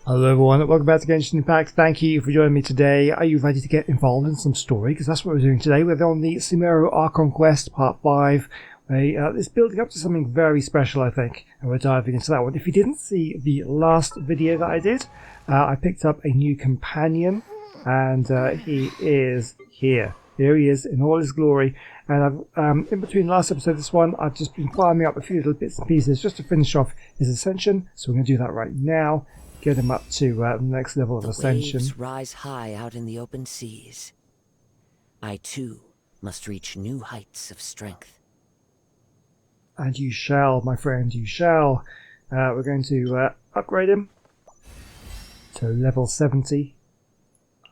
Hello everyone, welcome back to Genshin Impact. Thank you for joining me today. Are you ready to get involved in some story? Because that's what we're doing today. We're on the Sumeru Archon quest, part 5. It's building up to something very special, I think, and we're diving into that one. If you didn't see the last video that I did, I picked up a new companion, and he is here. Here he is in all his glory. And I've, in between last episode and this one, I've just been farming up a few little bits and pieces just to finish off his ascension. So we're going to do that right now. Get him up to the next level of ascension. Waves rise high out in the open seas. I too must reach new heights of strength. And you shall, my friend, you shall. We're going to upgrade him to level 70.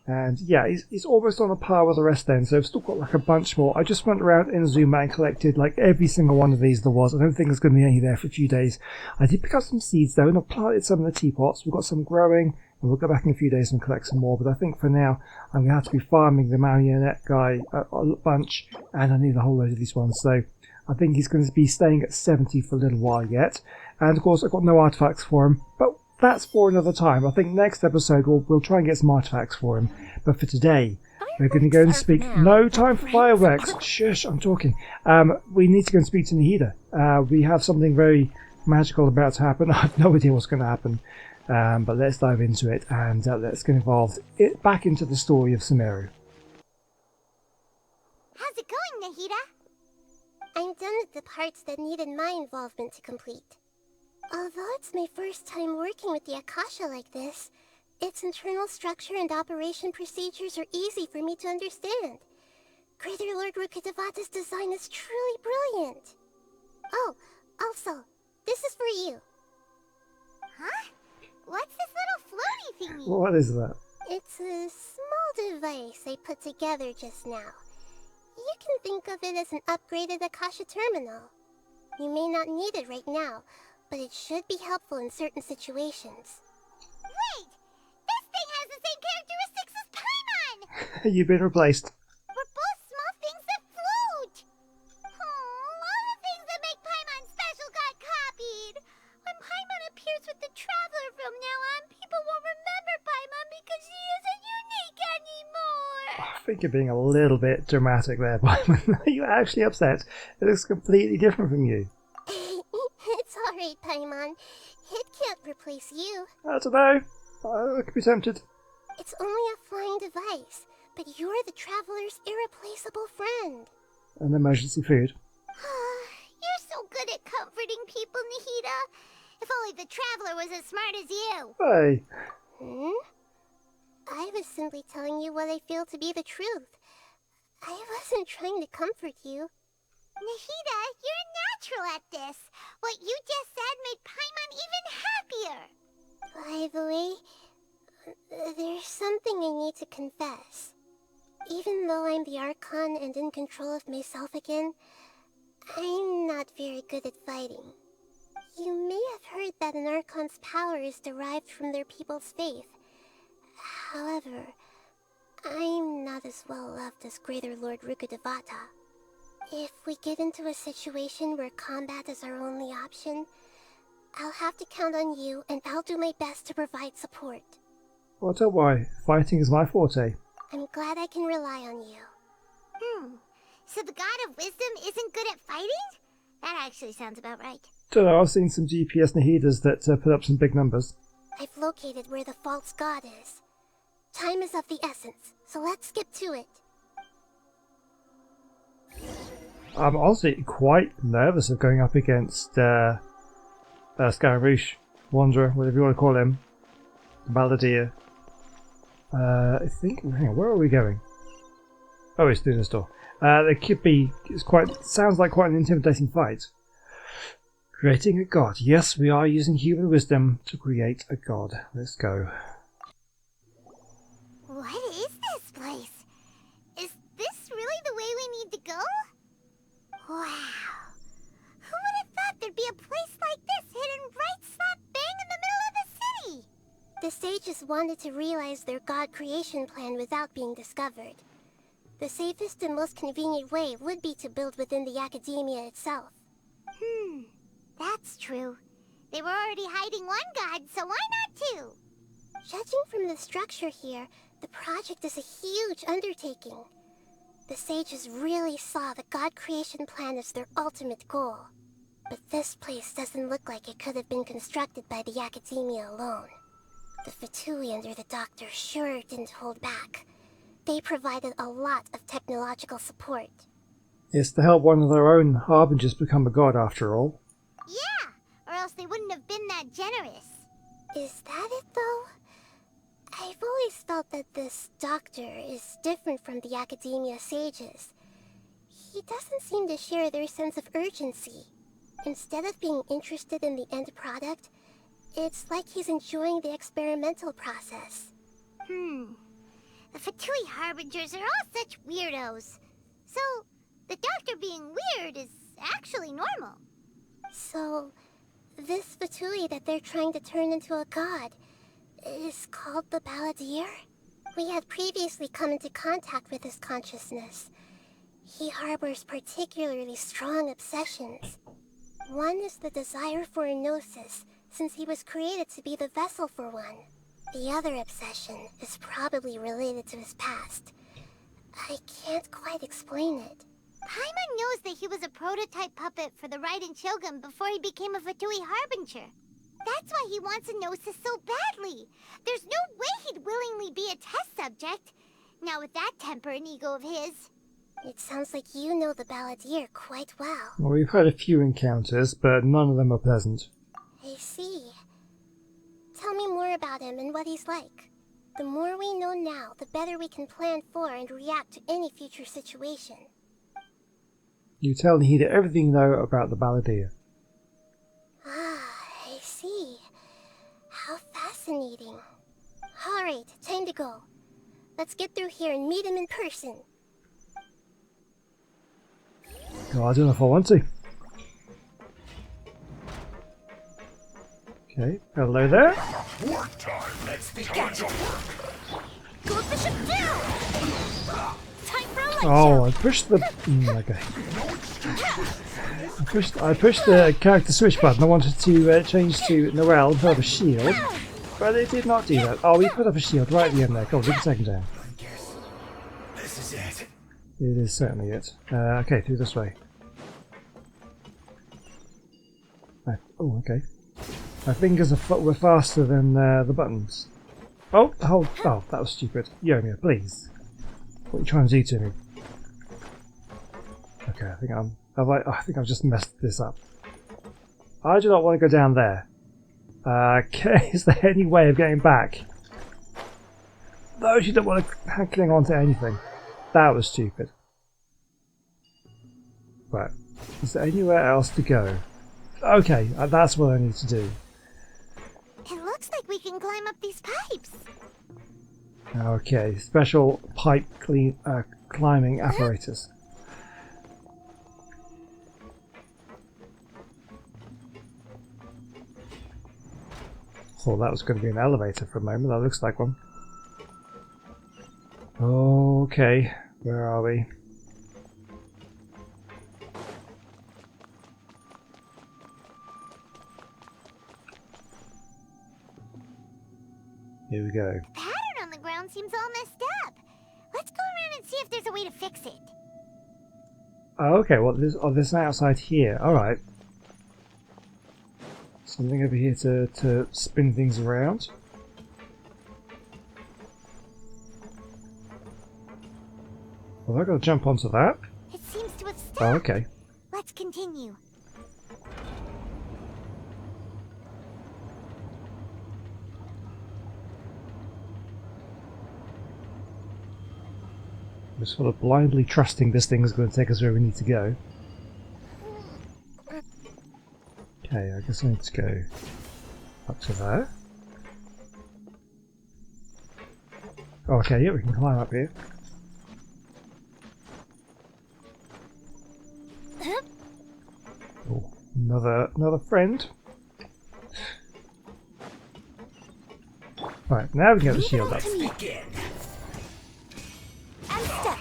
And yeah, he's almost on a par with the rest then, so I've still got like a bunch more. I just went around in Zuma and collected like every single one of these there was. I don't think there's going to be any there for a few days. I did pick up some seeds though, and I've planted some in the teapots. We've got some growing, and we'll go back in a few days and collect some more. But I think for now, I'm going to have to be farming the marionette guy a bunch, and I need a whole load of these ones. So I think he's going to be staying at 70 for a little while yet. And of course, I've got no artifacts for him, but that's for another time. I think next episode we'll try and get some artifacts for him. But for today, we're going to go and speak. No time for fireworks. Shush, I'm talking. We need to go and speak to Nahida. We have something very magical about to happen. I have no idea what's going to happen. But let's dive into it and let's get involved back into the story of Sumeru. How's it going, Nahida? I'm done with the parts that needed my involvement to complete. Although it's my first time working with the Akasha like this, its internal structure and operation procedures are easy for me to understand. Greater Lord Rukkhadevata's design is truly brilliant. Oh, also, this is for you. Huh? What's this little floaty thingy? What is that? It's a small device I put together just now. You can think of it as an upgraded Akasha terminal. You may not need it right now, but it should be helpful in certain situations. Wait! This thing has the same characteristics as Paimon! You've been replaced. We're both small things that float! Oh, all the things that make Paimon special got copied! When Paimon appears with the Traveler from now on, people won't remember Paimon because she isn't unique anymore! I think you're being a little bit dramatic there, but are you actually upset? It looks completely different from you. It's alright, Paimon. It can't replace you. I don't know. I could be tempted. It's only a flying device, but you're the Traveler's irreplaceable friend. And emergency food. You're so good at comforting people, Nahida. If only the Traveler was as smart as you. Hey. I was simply telling you what I feel to be the truth. I wasn't trying to comfort you. Nahida, you're natural at this. What you just said made Paimon even happier. By the way, there's something I need to confess. Even though I'm the Archon and in control of myself again, I'm not very good at fighting. You may have heard that an Archon's power is derived from their people's faith. However, I'm not as well loved as Greater Lord Rukkhadevata. If we get into a situation where combat is our only option, I'll have to count on you, and I'll do my best to provide support. Well, don't worry. Fighting is my forte. I'm glad I can rely on you. So the God of Wisdom isn't good at fighting? That actually sounds about right. Don't know, I've seen some GPS Nahidas that put up some big numbers. I've located where the false god is. Time is of the essence, so let's skip to it. I'm honestly quite nervous of going up against Scaramouche, Wanderer, whatever you want to call him, Balladeer. I think. Hang on, where are we going? Oh, it's through this door. There could be. Sounds like quite an intimidating fight. Creating a god. Yes, we are using human wisdom to create a god. Let's go. What is this place? Is this really the way we need to go? Wow. Who would have thought there'd be a place like this hidden right slap bang in the middle of the city? The sages wanted to realize their god creation plan without being discovered. The safest and most convenient way would be to build within the academia itself. That's true. They were already hiding one god, so why not two? from the structure here, the project is a huge undertaking. The sages really saw the god creation plan as their ultimate goal. But this place doesn't look like it could have been constructed by the academia alone. The Fatui under the doctor sure didn't hold back. They provided a lot of technological support. It's to help one of their own harbingers become a god after all. Yeah, or else they wouldn't have been that generous. Is that it though? I've always felt that this doctor is different from the academia sages. He doesn't seem to share their sense of urgency. Instead of being interested in the end product, it's like he's enjoying the experimental process. The Fatui Harbingers are all such weirdos. So, the doctor being weird is actually normal. So, this Fatui that they're trying to turn into a god is called the Balladeer? We had previously come into contact with his consciousness. He harbors particularly strong obsessions. One is the desire for a gnosis, since he was created to be the vessel for one. The other obsession is probably related to his past. I can't quite explain it. Paimon knows that he was a prototype puppet for the Raiden Shogun before he became a Fatui Harbinger. That's why he wants a gnosis so badly. There's no way he'd willingly be a test subject. Now with that temper and ego of his. It sounds like you know the Balladeer quite well. Well, we've had a few encounters, but none of them are pleasant. I see. Tell me more about him and what he's like. The more we know now, the better we can plan for and react to any future situation. You tell Nihida everything you know about the Balladeer. Ah, I see. How fascinating. Alright, time to go. Let's get through here and meet him in person. Oh, I don't know if I want to. Okay, hello there. Work time. Let's begin your work. Go bishop down! Time for a light Oh, I pushed the okay. I pushed the character switch button. I wanted to change to Noelle and put up a shield, but it did not do that. Oh, we put up a shield right at the end there. Go on, take a second down. I guess this is it. It is certainly it. Okay, through this way. Oh, okay. My fingers were faster than the buttons. Oh, that was stupid. Yomi, please. What are you trying to do to me? Okay, I think I've just messed this up. I do not want to go down there. Okay, is there any way of getting back? No, you don't want to cling on to anything. That was stupid. Right, is there anywhere else to go? Okay, that's what I need to do. It looks like we can climb up these pipes. Okay, special pipe climbing apparatus. Thought that was going to be an elevator for a moment. That looks like one. Okay, where are we? Here we go. The pattern on the ground seems all messed up. Let's go around and see if there's a way to fix it. Oh, okay, well, there's an outside here. Alright. Something over here to spin things around. Well, I've got to jump onto that. It seems to have stopped. Oh, okay. Let's continue. We're sort of blindly trusting this thing is going to take us where we need to go. Okay, I guess I need to go up to there. Oh, okay, yeah, we can climb up here. Oh, another friend. Right, now we can get the shield up. Begin. I'm stuck.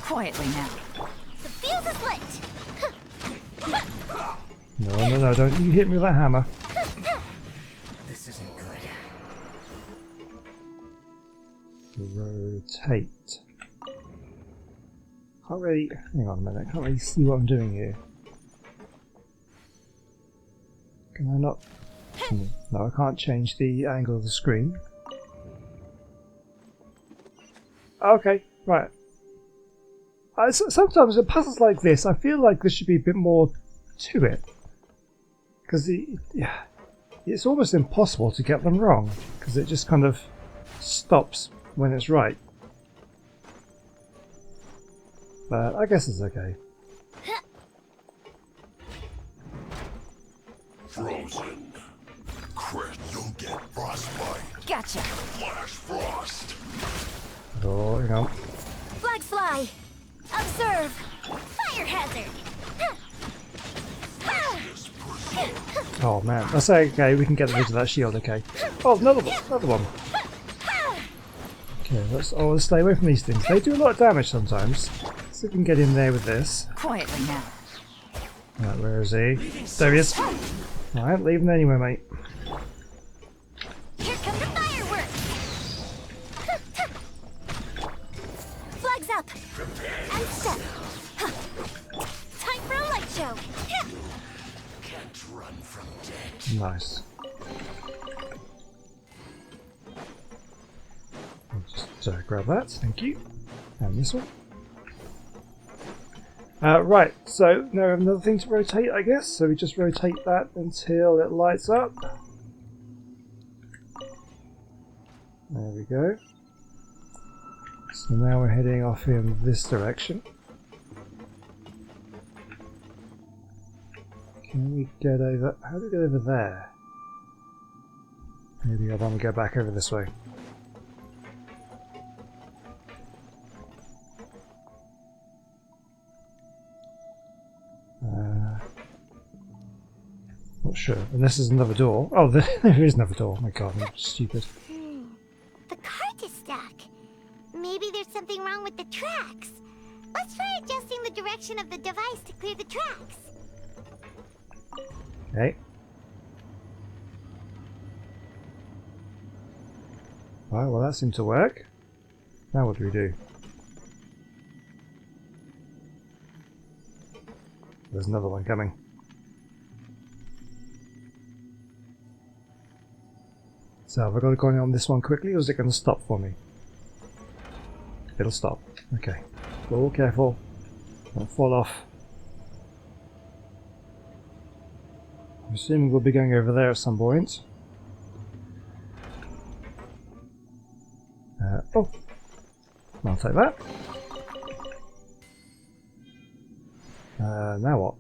Quietly now. The fuse is lit. No, don't you hit me with that hammer. This isn't good. Rotate. Can't really... Hang on a minute, I can't really see what I'm doing here. Can I not... No, I can't change the angle of the screen. Okay, right. Sometimes in puzzles like this, I feel like there should be a bit more to it. Because it's almost impossible to get them wrong. Because it just kind of stops when it's right. But I guess it's okay. Frozen. Crit, you'll get frostbite. Gotcha. Flash frost. Oh, you know. Flags fly. Observe. Fire hazard. Oh man, I say okay, we can get rid of that shield, okay. Oh, another one. Okay, let's stay away from these things. They do a lot of damage sometimes. Let's see if we can get in there with this. Quietly now. Right, where is he? There he is. Alright, leave him anywhere, mate. Here come the fireworks. Flags up. And step. Time for a light show. Can't run from death. Nice. I'll just grab that, thank you. And this one. Right, so now we have another thing to rotate, I guess. So we just rotate that until it lights up. There we go. So now we're heading off in this direction. Can we get over... How do we get over there? Maybe I want to go back over this way. Not sure. Unless there's another door. Oh, there is another door. Oh my god, I'm stupid. The cart is stuck. Maybe there's something wrong with the tracks. Let's try adjusting the direction of the device to clear the tracks. Okay. Right, well that seemed to work. Now what do we do? There's another one coming. So have I got to go on this one quickly, or is it going to stop for me? It'll stop. Okay. Oh, careful. Don't fall off. I'm assuming we'll be going over there at some point. Oh. I'll take that. Now what?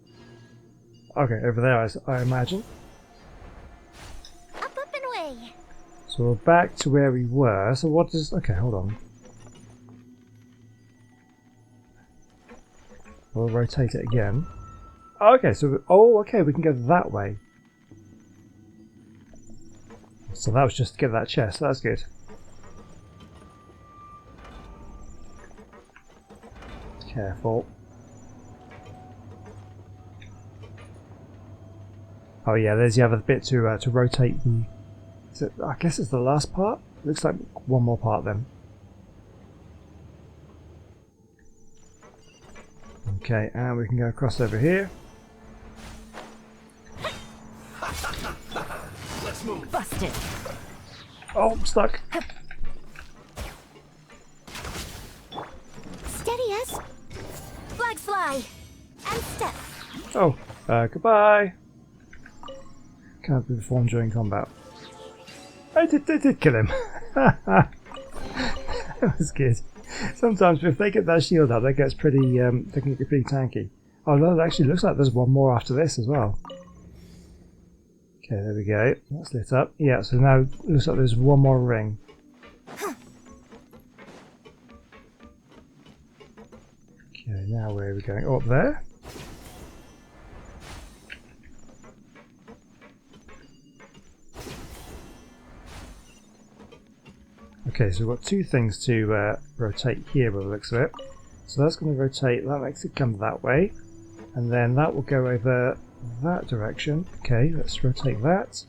Okay, over there I imagine. Up and away. So we're back to where we were. So what does... Okay, hold on. We'll rotate it again. Okay, so... Oh, okay, we can go that way. So that was just to get that chest. That's good. Careful. Oh yeah, there's the other bit to rotate the... Is it, I guess it's the last part? Looks like one more part then. Okay, and we can go across over here. Let's move. Busted. Oh, I'm stuck. Steady us. Flags fly. And step. Oh, goodbye. Can't be performed during combat. I did kill him. That was good. Sometimes if they get that shield up, that gets pretty, they can get pretty tanky. Oh no, it actually looks like there's one more after this as well. Okay, there we go. That's lit up. Yeah, so now it looks like there's one more ring. Okay, now where are we going? Oh, up there? Okay, so we've got two things to rotate here by the looks of it. So that's going to rotate, that makes it come that way. And then that will go over that direction. Okay, let's rotate that.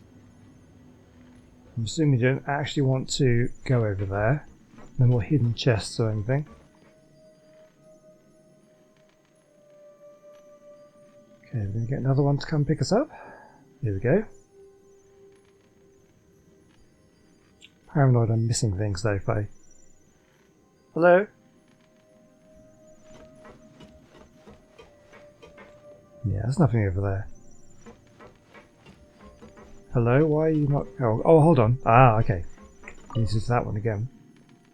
I'm assuming you don't actually want to go over there. No more hidden chests or anything. Okay, we're going to get another one to come pick us up. Here we go. Paranoid I'm missing things though, Faye. Hello? Yeah, there's nothing over there. Hello, why are you not... Oh, hold on. Ah, okay. This is that one again.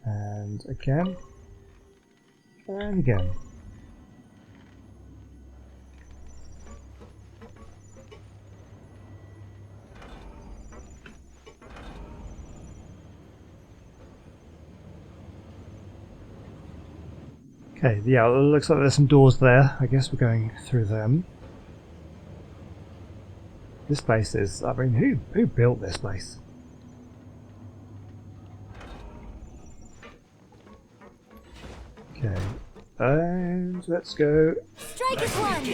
And again. And again. Okay, yeah, it looks like there's some doors there. I guess we're going through them. This place is... I mean, who built this place? Okay, and let's go. Strike is one.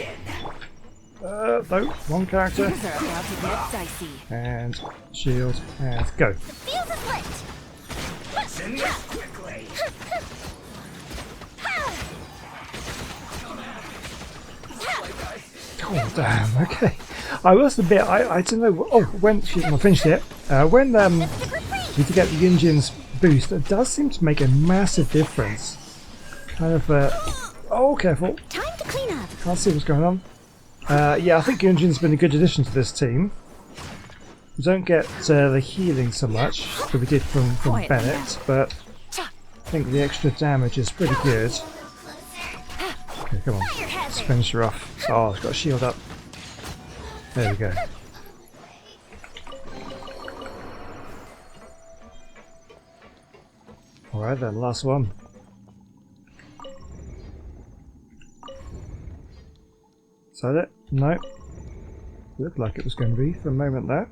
No, wrong character. Things are about to get dicey. And shield, and go. Fuse is lit! Send this quickly. Oh damn! Okay, I was a bit. I don't know. Oh, when I finished it, when you to get the Yunjin's boost, it does seem to make a massive difference. Kind of. Oh, careful! Time to clean up. Can't see what's going on. Yeah, I think Yunjin's been a good addition to this team. We don't get the healing so much that we did from Bennett, but I think the extra damage is pretty good. Okay, come on. Let's finish her off. Oh, it's got a shield up. There we go. Alright then, last one. Is that it? No. Looked like it was going to be for a moment there.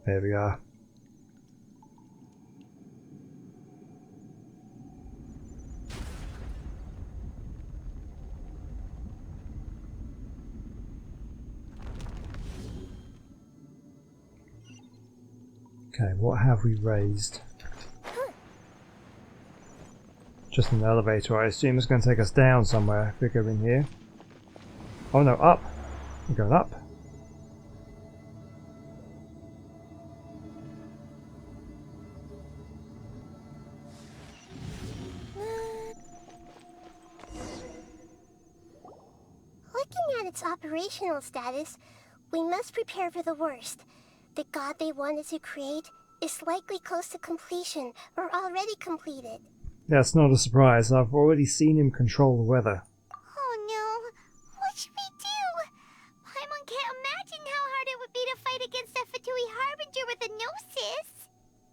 There we are. Okay, what have we raised? Just an elevator. I assume it's going to take us down somewhere if we go in here. Oh no, up! We're going up. Looking at its operational status, we must prepare for the worst. The god they wanted to create is likely close to completion or already completed. That's not a surprise. I've already seen him control the weather. Oh no, what should we do? Paimon can't imagine how hard it would be to fight against a Fatui Harbinger with a Gnosis.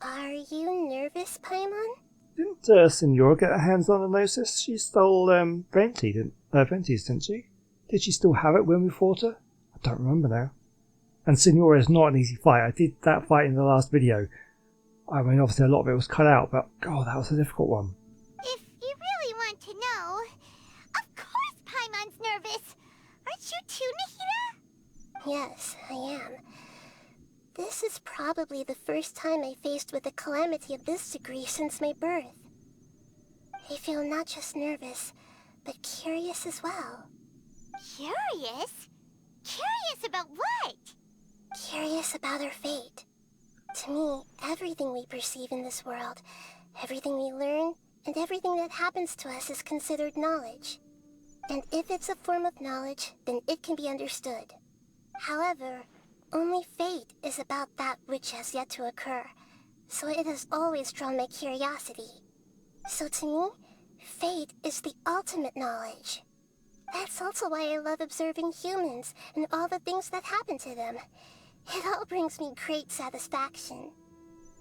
Are you nervous, Paimon? Didn't Senora get her hands on a Gnosis? She stole Venti's, didn't she? Did she still have it when we fought her? I don't remember now. And Senora is not an easy fight. I did that fight in the last video. I mean, obviously a lot of it was cut out, but God, that was a difficult one. If you really want to know, of course Paimon's nervous. Aren't you too, Nahida? Yes, I am. This is probably the first time I faced with a calamity of this degree since my birth. I feel not just nervous, but curious as well. Curious? Curious about what? Curious about our fate. To me, everything we perceive in this world, everything we learn, and everything that happens to us is considered knowledge. And if it's a form of knowledge, then it can be understood. However, only fate is about that which has yet to occur, so it has always drawn my curiosity. So to me, fate is the ultimate knowledge. That's also why I love observing humans and all the things that happen to them. It all brings me great satisfaction.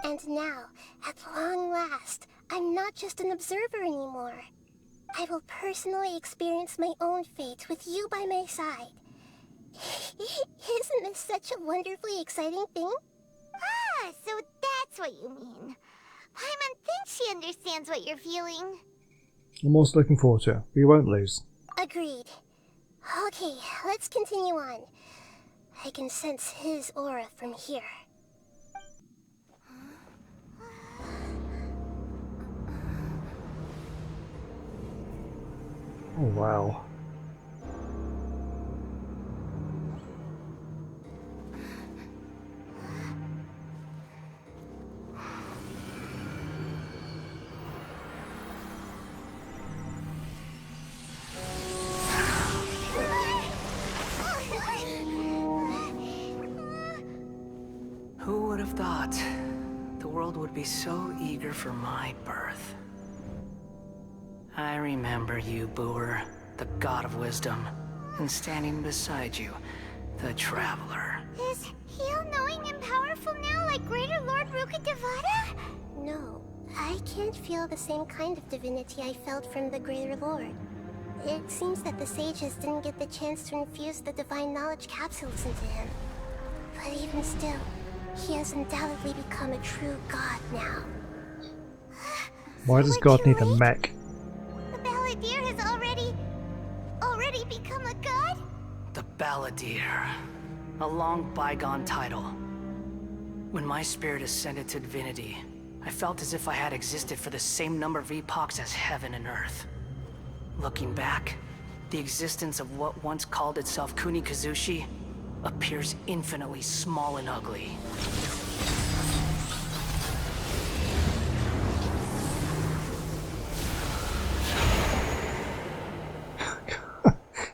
And now, at long last, I'm not just an observer anymore. I will personally experience my own fate with you by my side. Isn't this such a wonderfully exciting thing? Ah, so that's what you mean. Paimon thinks she understands what you're feeling. I'm also looking forward to it. We won't lose. Agreed. Okay, let's continue on. I can sense his aura from here. Oh wow. Who would have thought the world would be so eager for my birth? I remember you, Booer, the god of wisdom, and standing beside you, the traveler. Is he all-knowing and powerful now, like Greater Lord Rukkhadevata? No, I can't feel the same kind of divinity I felt from the Greater Lord. It seems that the sages didn't get the chance to infuse the divine knowledge capsules into him. But even still, he has undoubtedly become a true god now. Why does We're God too need a late? mech? The Balladeer has already become a god? The Balladeer. A long bygone title. When my spirit ascended to divinity, I felt as if I had existed for the same number of epochs as heaven and earth. Looking back, the existence of what once called itself Kunikazushi appears infinitely small and ugly.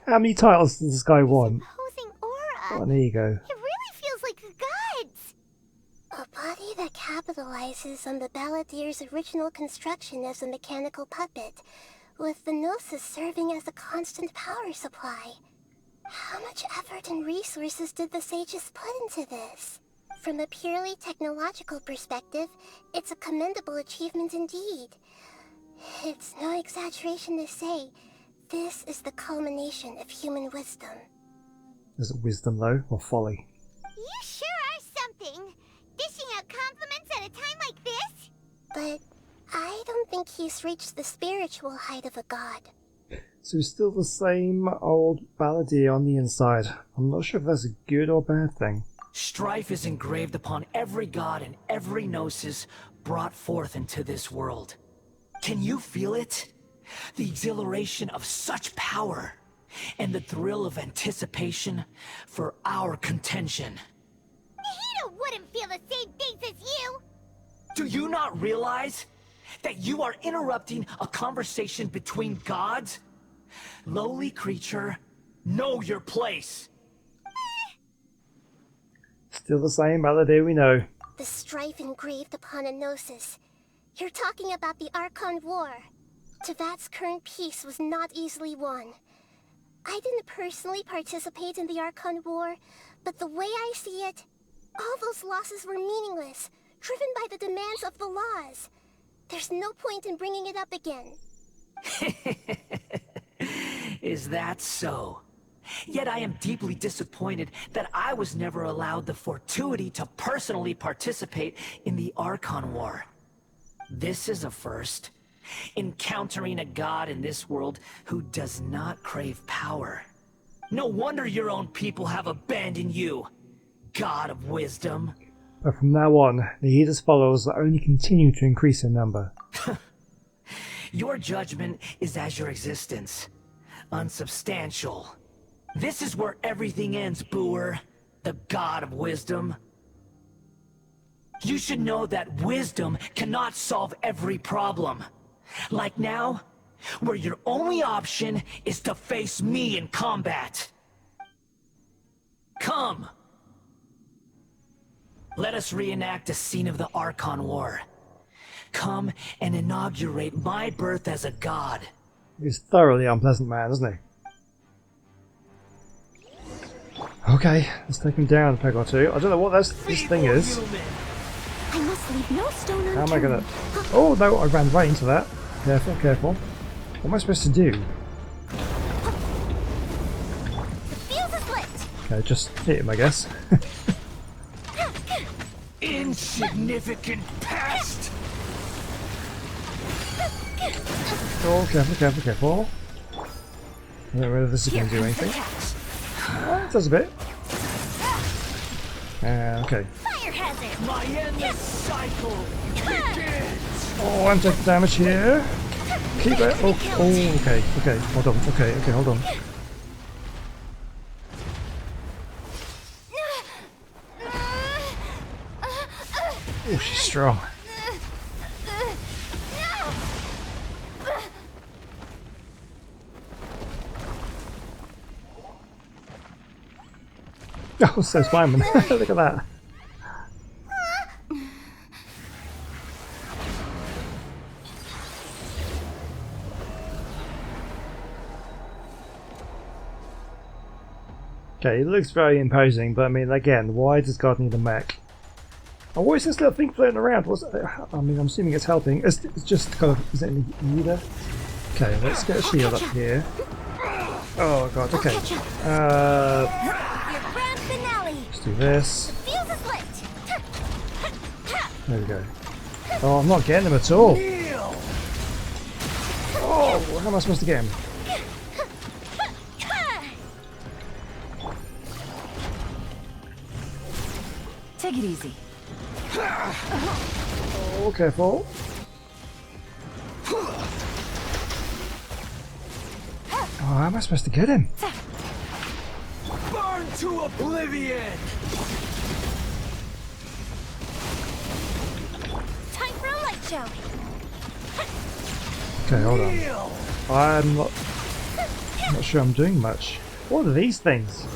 How many titles does this guy want? Imposing aura. What an ego. It really feels like the gods! A body that capitalizes on the Balladeer's original construction as a mechanical puppet, with the Gnosis serving as a constant power supply. How much effort and resources did the sages put into this? From a purely technological perspective, it's a commendable achievement indeed. It's no exaggeration to say, this is the culmination of human wisdom. Is it wisdom though, or folly? You sure are something! Dishing out compliments at a time like this? But I don't think he's reached the spiritual height of a god. So he's still the same old Balladeer on the inside. I'm not sure if that's a good or bad thing. Strife is engraved upon every god and every gnosis brought forth into this world. Can you feel it? The exhilaration of such power, and the thrill of anticipation for our contention. Nahida wouldn't feel the same things as you! Do you not realize that you are interrupting a conversation between gods? Lowly creature, know your place. Still the same Balladeer we know. The strife engraved upon a gnosis. You're talking about the Archon War. Teyvat's current peace was not easily won. I didn't personally participate in the Archon War, but the way I see it, all those losses were meaningless, driven by the demands of the laws. There's no point in bringing it up again. Is that so? Yet I am deeply disappointed that I was never allowed the fortuity to personally participate in the Archon War. This is a first. Encountering a god in this world who does not crave power. No wonder your own people have abandoned you, god of wisdom. But from now on, Nahida's followers will only continue to increase in number. Your judgment is as your existence. Unsubstantial. This is where everything ends, Booer, the god of wisdom. You should know that wisdom cannot solve every problem. Like now, where your only option is to face me in combat. Come! Let us reenact a scene of the Archon War. Come and inaugurate my birth as a god. He's a thoroughly unpleasant man, isn't he? Okay, let's take him down a peg or two. I don't know what this thing is. I must leave no stone unturned. How am I gonna... Oh no, I ran right into that. Careful, careful. What am I supposed to do? The fuse is lit! Okay, just hit him, I guess. Insignificant pest! Oh, careful, careful, careful. I don't know whether this is going to do anything. It does a bit. Okay. Fire hazard! My endless cycle begins! Oh, I'm taking damage here. Keep it. Oh, oh, okay, okay, hold on. Okay, okay, hold on. Oh, she's strong. Oh, so Simon. Look at that. Okay, it looks very imposing, but I mean, again, why does God need a mech? And what is this little thing floating around? I mean, I'm assuming it's helping. It's just kind of, is it any either? Okay, let's get a shield up here. Oh god, okay. Let's do this. There we go. Oh, I'm not getting him at all. Oh, how am I supposed to get him? Take it easy. Oh, careful. Oh, how am I supposed to get him? Burn to oblivion! Time for a light show. Okay, hold on. I'm not sure I'm doing much. What are these things?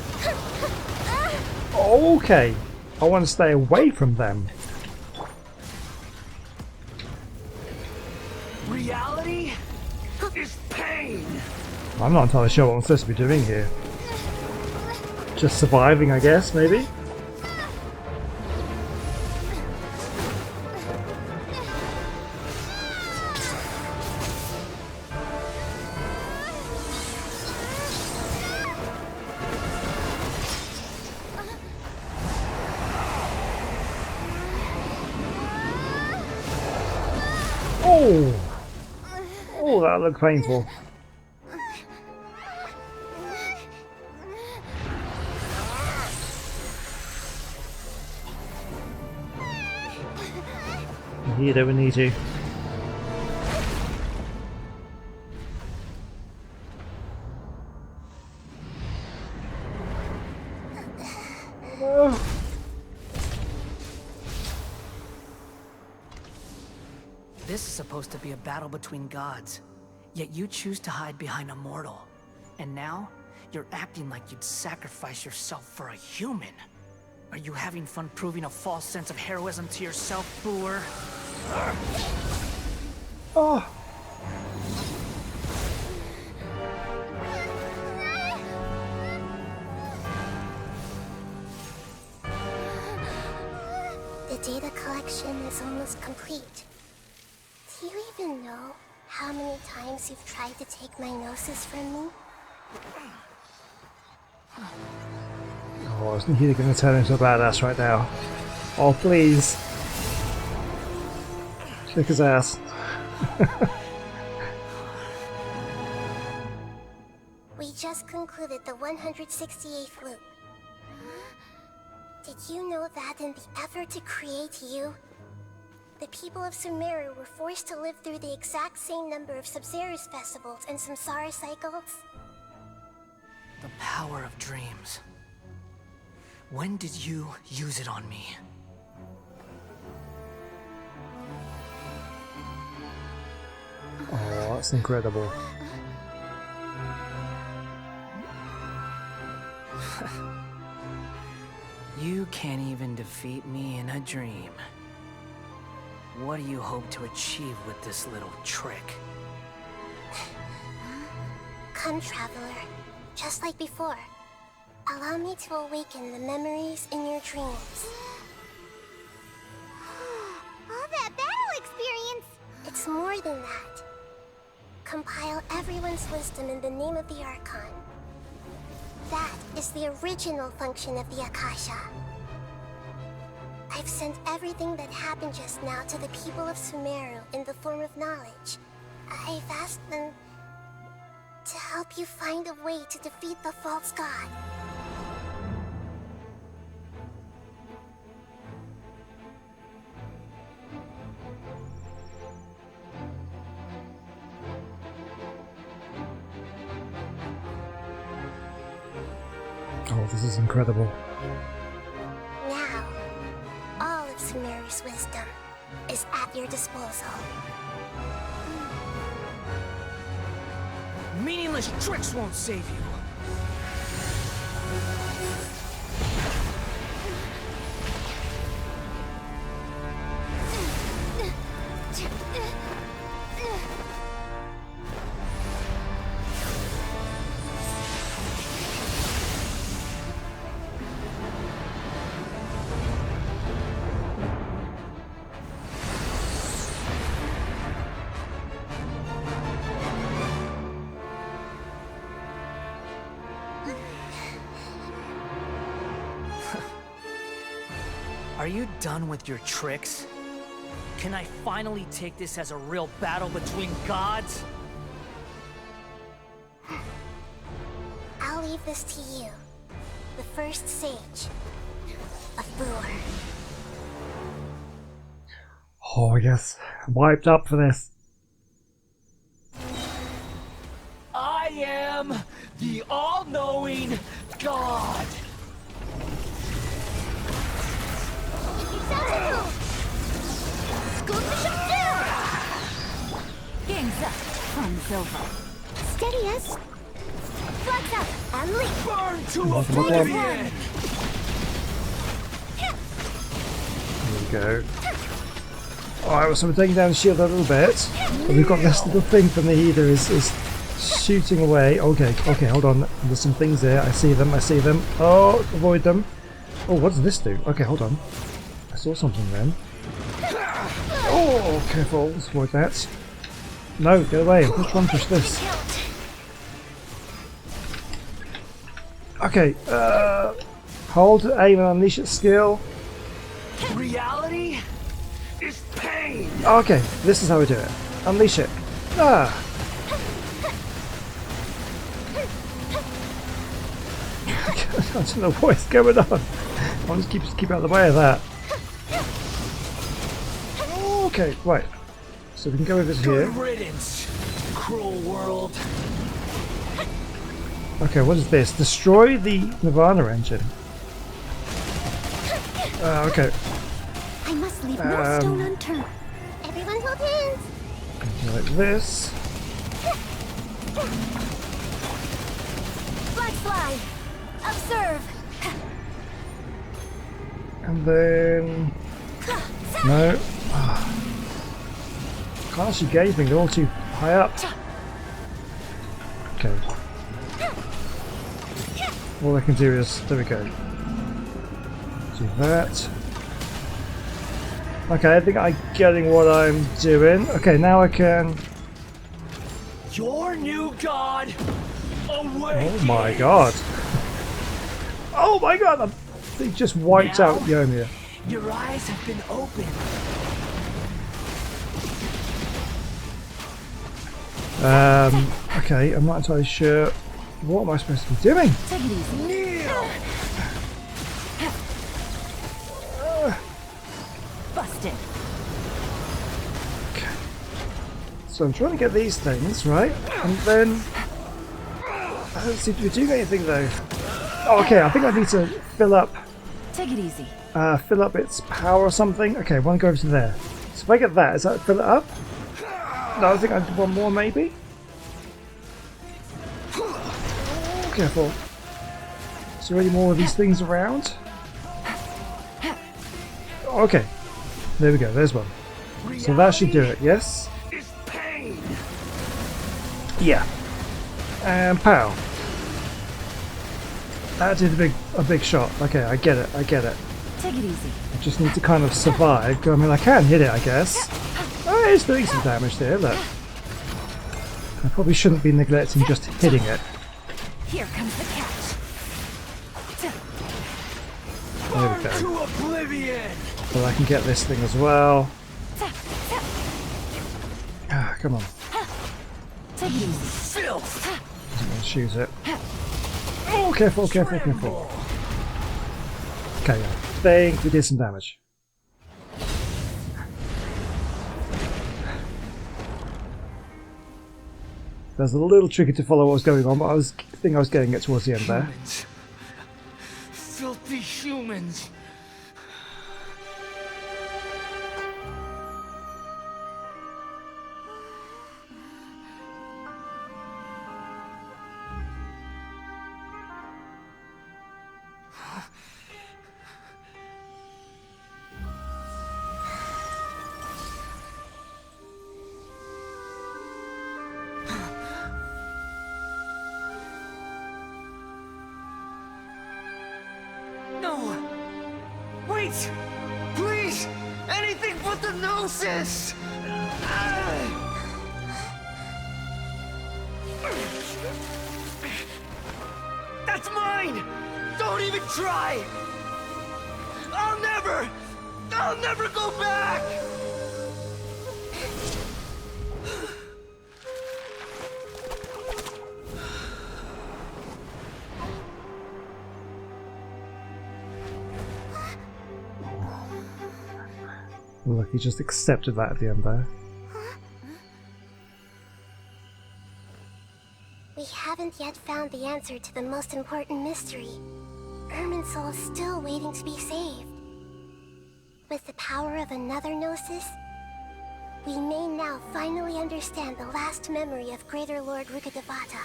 Okay. I want to stay away from them. Reality is pain! I'm not entirely sure what I'm supposed to be doing here. Just surviving, I guess, maybe? Oh! Oh, that looked painful. You don't need to. Oh. This is supposed to be a battle between gods, yet you choose to hide behind a mortal. And now, you're acting like you'd sacrifice yourself for a human. Are you having fun proving a false sense of heroism to yourself, Boor? Oh. The data collection is almost complete. Do you even know how many times you've tried to take my gnosis from me? Oh, isn't he going to turn into a badass right now? Oh, please. Kick his ass. We just concluded the 168th loop. Did you know that in the effort to create you, the people of Sumeru were forced to live through the exact same number of Sub-Zerus festivals and samsara cycles? The power of dreams. When did you use it on me? Oh, that's incredible. You can't even defeat me in a dream. What do you hope to achieve with this little trick? Come, Traveler. Just like before. Allow me to awaken the memories in your dreams. All that battle experience! It's more than that. Compile everyone's wisdom in the name of the Archon. That is the original function of the Akasha. I've sent everything that happened just now to the people of Sumeru in the form of knowledge. I've asked them to help you find a way to defeat the false god. this is incredible. Now, all of Sumeru's wisdom is at your disposal. Meaningless tricks won't save you. Are you done with your tricks? Can I finally take this as a real battle between gods? I'll leave this to you. The first sage of Boor. Oh yes, I'm wiped up for this. I am the all-knowing God. Game's up. Fun's over. Steady us. Flags up and leap. Burn to Come on. oblivion! There we go. Alright, so we're taking down the shield a little bit. But we've got this little thing from the heater is shooting away. Okay, hold on. There's some things there. I see them. Oh, avoid them. Oh, what does this do? Okay, hold on. I saw something then. Oh, careful. Let's avoid that. No, get away. Push one, push this. Okay, hold, aim and unleash its skill. Reality is pain! Okay, this is how we do it. Unleash it. Ah! I don't know what is going on. I'll just keep out of the way of that. Okay, right. So we can go over here. Good riddance, cruel world. Okay, what is this? Destroy the Nirvana engine. Okay. I must leave no stone unturned. Everyone hold hands. Like this. Flag fly. Observe. And then... No. Can't actually get anything, they're all too high up. Okay. All I can do is... There we go. Do that. Okay, I think I'm getting what I'm doing. Okay, now I can... Your new god away. Oh my god. Oh my god! They just wiped out Yomia. Your eyes have been opened. Okay, I'm not entirely sure. What am I supposed to be doing? Take it easy. Kneel! Busted. Okay. So I'm trying to get these things, right? And then... I don't seem to be doing anything though. Oh, okay, I think I need to fill up easy. fill up its power or something. Okay, I want to go over to there. So if I get that, does that fill it up? No, I think I need one more maybe. Oh, careful. Is there any more of these things around? Okay. There we go, there's one. So that should do it, yes? Is pain. Yeah. And pow. That did a big shot. Okay, I get it. Take it easy. I just need to kind of survive. I mean, I can hit it, I guess. Oh, it's doing some damage there, look. I probably shouldn't be neglecting just hitting it. Here comes the catch. There we go. To oblivion. But I can get this thing as well. Ah, come on. Take it easy. Filth. Doesn't want to choose it. Oh, careful. Okay, I think we did some damage. It was a little tricky to follow what was going on, but I think I was getting it towards the end there. Humans. be humans. No! Wait! Please! Anything but the gnosis! That's mine! Don't even try! I'll never go back! Look, he just accepted that at the end there. We haven't yet found the answer to the most important mystery. Irminsul is still waiting to be saved. With the power of another Gnosis, we may now finally understand the last memory of Greater Lord Rukkhadevata.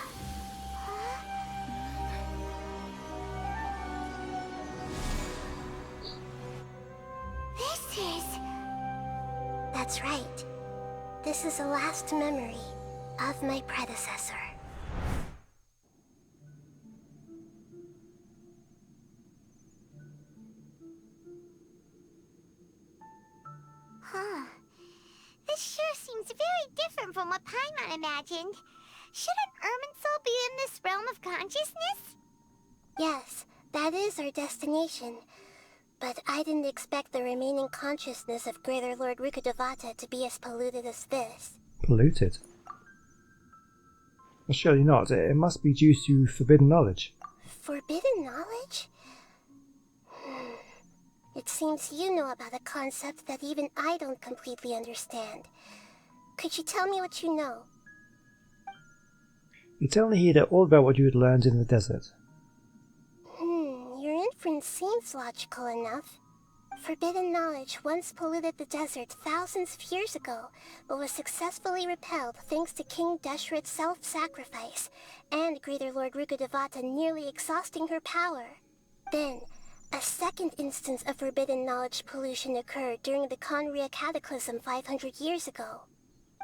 This is... That's right. This is the last memory of my predecessor. Huh. This sure seems very different from what Paimon imagined. Shouldn't Irminsul be in this realm of consciousness? Yes, that is our destination. But I didn't expect the remaining consciousness of Greater Lord Rukkhadevata to be as polluted as this. Polluted? Well, surely not. It must be due to forbidden knowledge. Forbidden knowledge? It seems you know about a concept that even I don't completely understand. Could you tell me what you know? You tell me here all about what you had learned in the desert. Your inference seems logical enough. Forbidden knowledge once polluted the desert thousands of years ago, but was successfully repelled thanks to King Deshret's self-sacrifice, and Greater Lord Rukkhadevata nearly exhausting her power. Then, a second instance of forbidden knowledge pollution occurred during the Conria Cataclysm 500 years ago.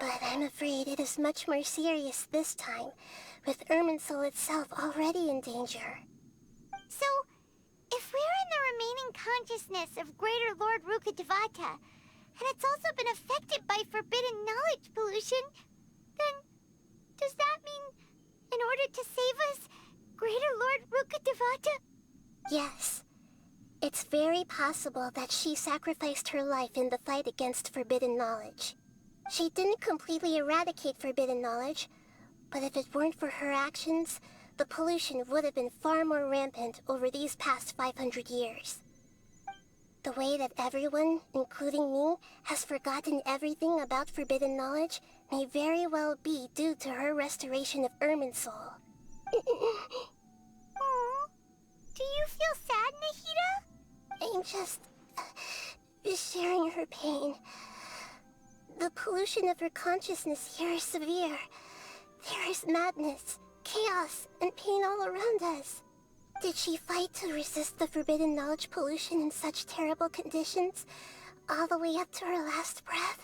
But I'm afraid it is much more serious this time, with Irminsul itself already in danger. So, if we're in the remaining consciousness of Greater Lord Rukkhadevata, and it's also been affected by forbidden knowledge pollution, then does that mean, in order to save us, Greater Lord Rukkhadevata? Yes. It's very possible that she sacrificed her life in the fight against forbidden knowledge. She didn't completely eradicate forbidden knowledge, but if it weren't for her actions, the pollution would have been far more rampant over these past 500 years. The way that everyone, including me, has forgotten everything about forbidden knowledge may very well be due to her restoration of Irminsul. Aww. Do you feel sad, Nahida? I'm just sharing her pain. The pollution of her consciousness here is severe. There is madness, chaos, and pain all around us. Did she fight to resist the forbidden knowledge pollution in such terrible conditions, all the way up to her last breath?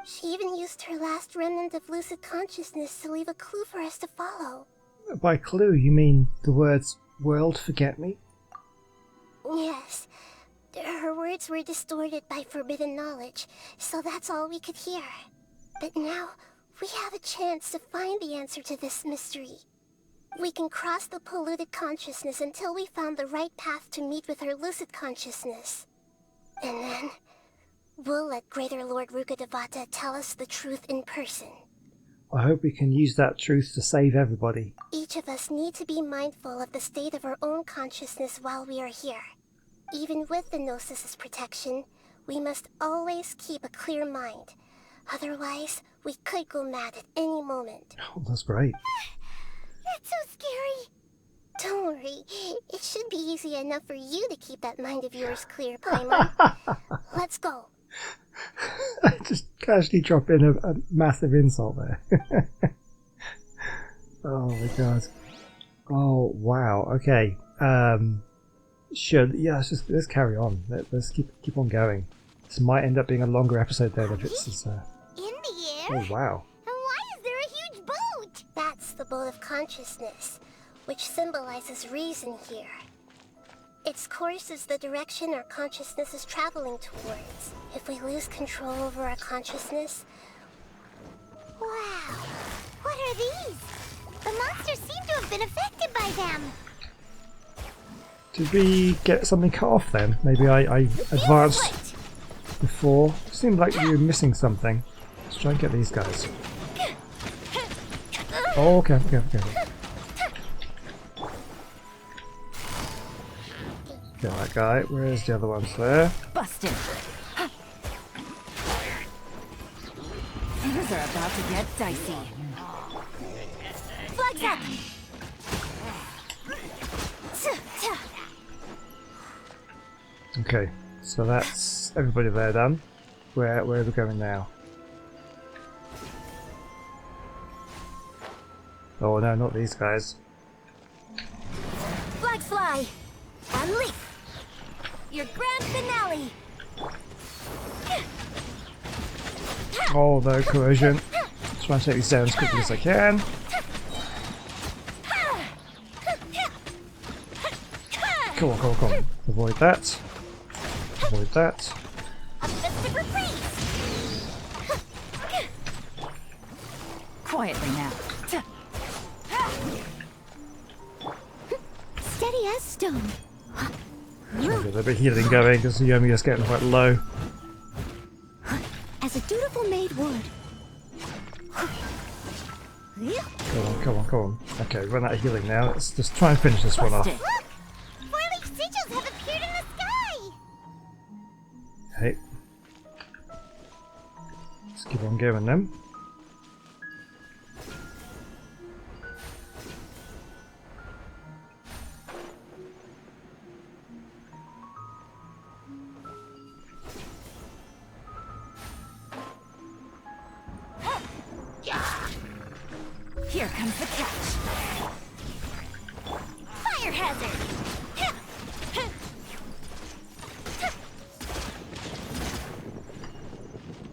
She even used her last remnant of lucid consciousness to leave a clue for us to follow. By clue, you mean the words, "World, forget me"? Yes. Her words were distorted by forbidden knowledge, so that's all we could hear. But now, we have a chance to find the answer to this mystery. We can cross the polluted consciousness until we found the right path to meet with our lucid consciousness. And then, we'll let Greater Lord Rukkhadevata tell us the truth in person. I hope we can use that truth to save everybody. Each of us need to be mindful of the state of our own consciousness while we are here. Even with the Gnosis's protection, we must always keep a clear mind. Otherwise, we could go mad at any moment. Oh, that's great. That's so scary. Don't worry. It should be easy enough for you to keep that mind of yours clear, Paimon. Let's go. Just casually drop in a massive insult there. Oh my god. Oh wow. Okay. Sure. Yeah. Let's carry on. Let's keep on going. This might end up being a longer episode there if it's. In the air? Oh wow. And why is there a huge boat? That's the boat of consciousness, which symbolizes reason here. Its course is the direction our consciousness is traveling towards. If we lose control over our consciousness... Wow! What are these? The monsters seem to have been affected by them. Did we get something cut off then? Maybe I advanced before. Seemed like we were missing something. Let's try and get these guys. Oh, okay. Get that guy. Where's the other ones there? Busted. Things are about to get dicey. Flags up. Okay, so that's everybody there done. Where are we going now? Oh no, not these guys. Flags fly. And leap. Your grand finale. Oh no, corrosion. Try and take these down as quickly as I can. Come on. Avoid that. Avoid that. A festive reprise! Quietly now. Steady as stone. Try and get a little bit of healing going because the Yomi is getting quite low. As a dutiful maid would. Come on. Okay, run out of healing now. Let's just try and finish this one off. Busted. Look! Four-leaf sigils have appeared in the sky! Okay. Let's keep on going then. Here comes the catch. Fire hazard!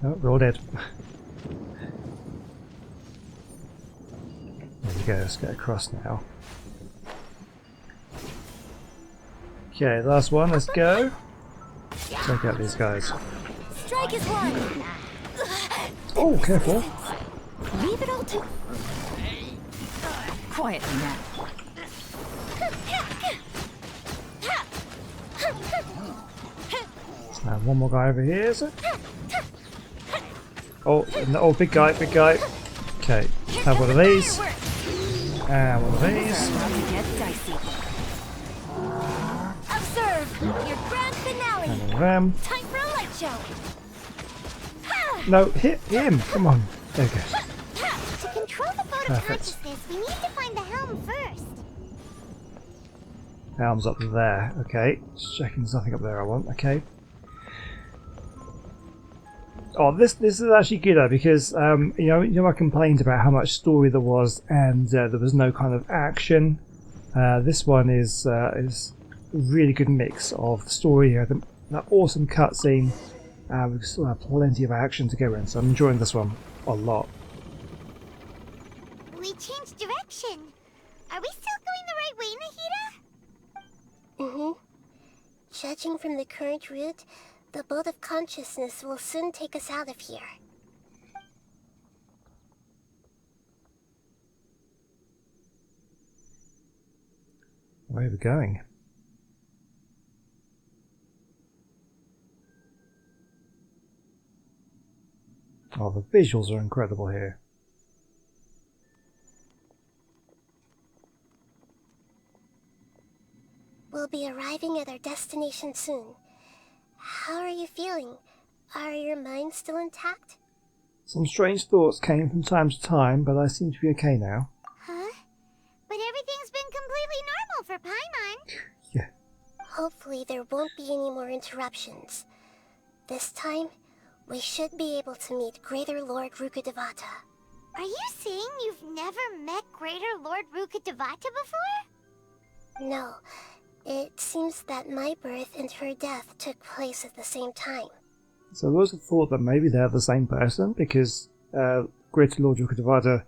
Oh, we're all dead. There we go, let's get across now. Okay, last one, let's go. Take out these guys. Strike is one! Oh, careful. Leave it all to... Quietly now. Now one more guy over here, is it? Oh, no, big guy. Okay, have one of these. And one of these. About to get dicey. Observe! Your grand finale! And one of them. Time for a light show! No, hit him! Come on. There we go. To control the boat of Perfect. consciousness, we need to find the helm first. Arms up there. Okay, just checking there's nothing up there I want. Okay. Oh, this is actually good though, because you know I complained about how much story there was and there was no kind of action. This one is a really good mix of the story here, that awesome cutscene. We still have plenty of action to go in, so I'm enjoying this one a lot. We changed direction. Are we still going the right way, Nahida? Mm-hmm. Judging from the current route, the boat of consciousness will soon take us out of here. Where are we going? Oh, the visuals are incredible here. We'll be arriving at our destination soon. How are you feeling? Are your minds still intact? Some strange thoughts came from time to time, but I seem to be okay now. Huh? But everything's been completely normal Hopefully there won't be any more interruptions. This time, we should be able to meet Greater Lord Rukkhadevata. Are you saying you've never met Greater Lord Rukkhadevata before? No, it seems that my birth and her death took place at the same time. So I also thought that maybe they're the same person, because Greater Lord Rukkhadevata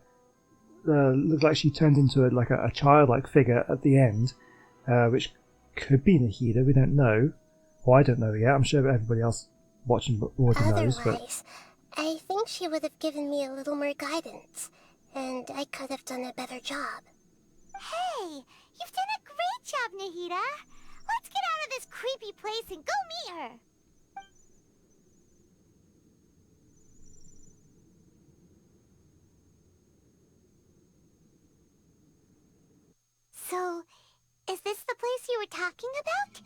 looked like she turned into a childlike figure at the end, which could be Nahida, we don't know. Well, I don't know yet, I'm sure everybody else watching already knows. Otherwise, I think she would have given me a little more guidance, and I could have done a better job. Hey, you've done a great job, Nahida. Let's get out of this creepy place and go meet her. So, is this the place you were talking about?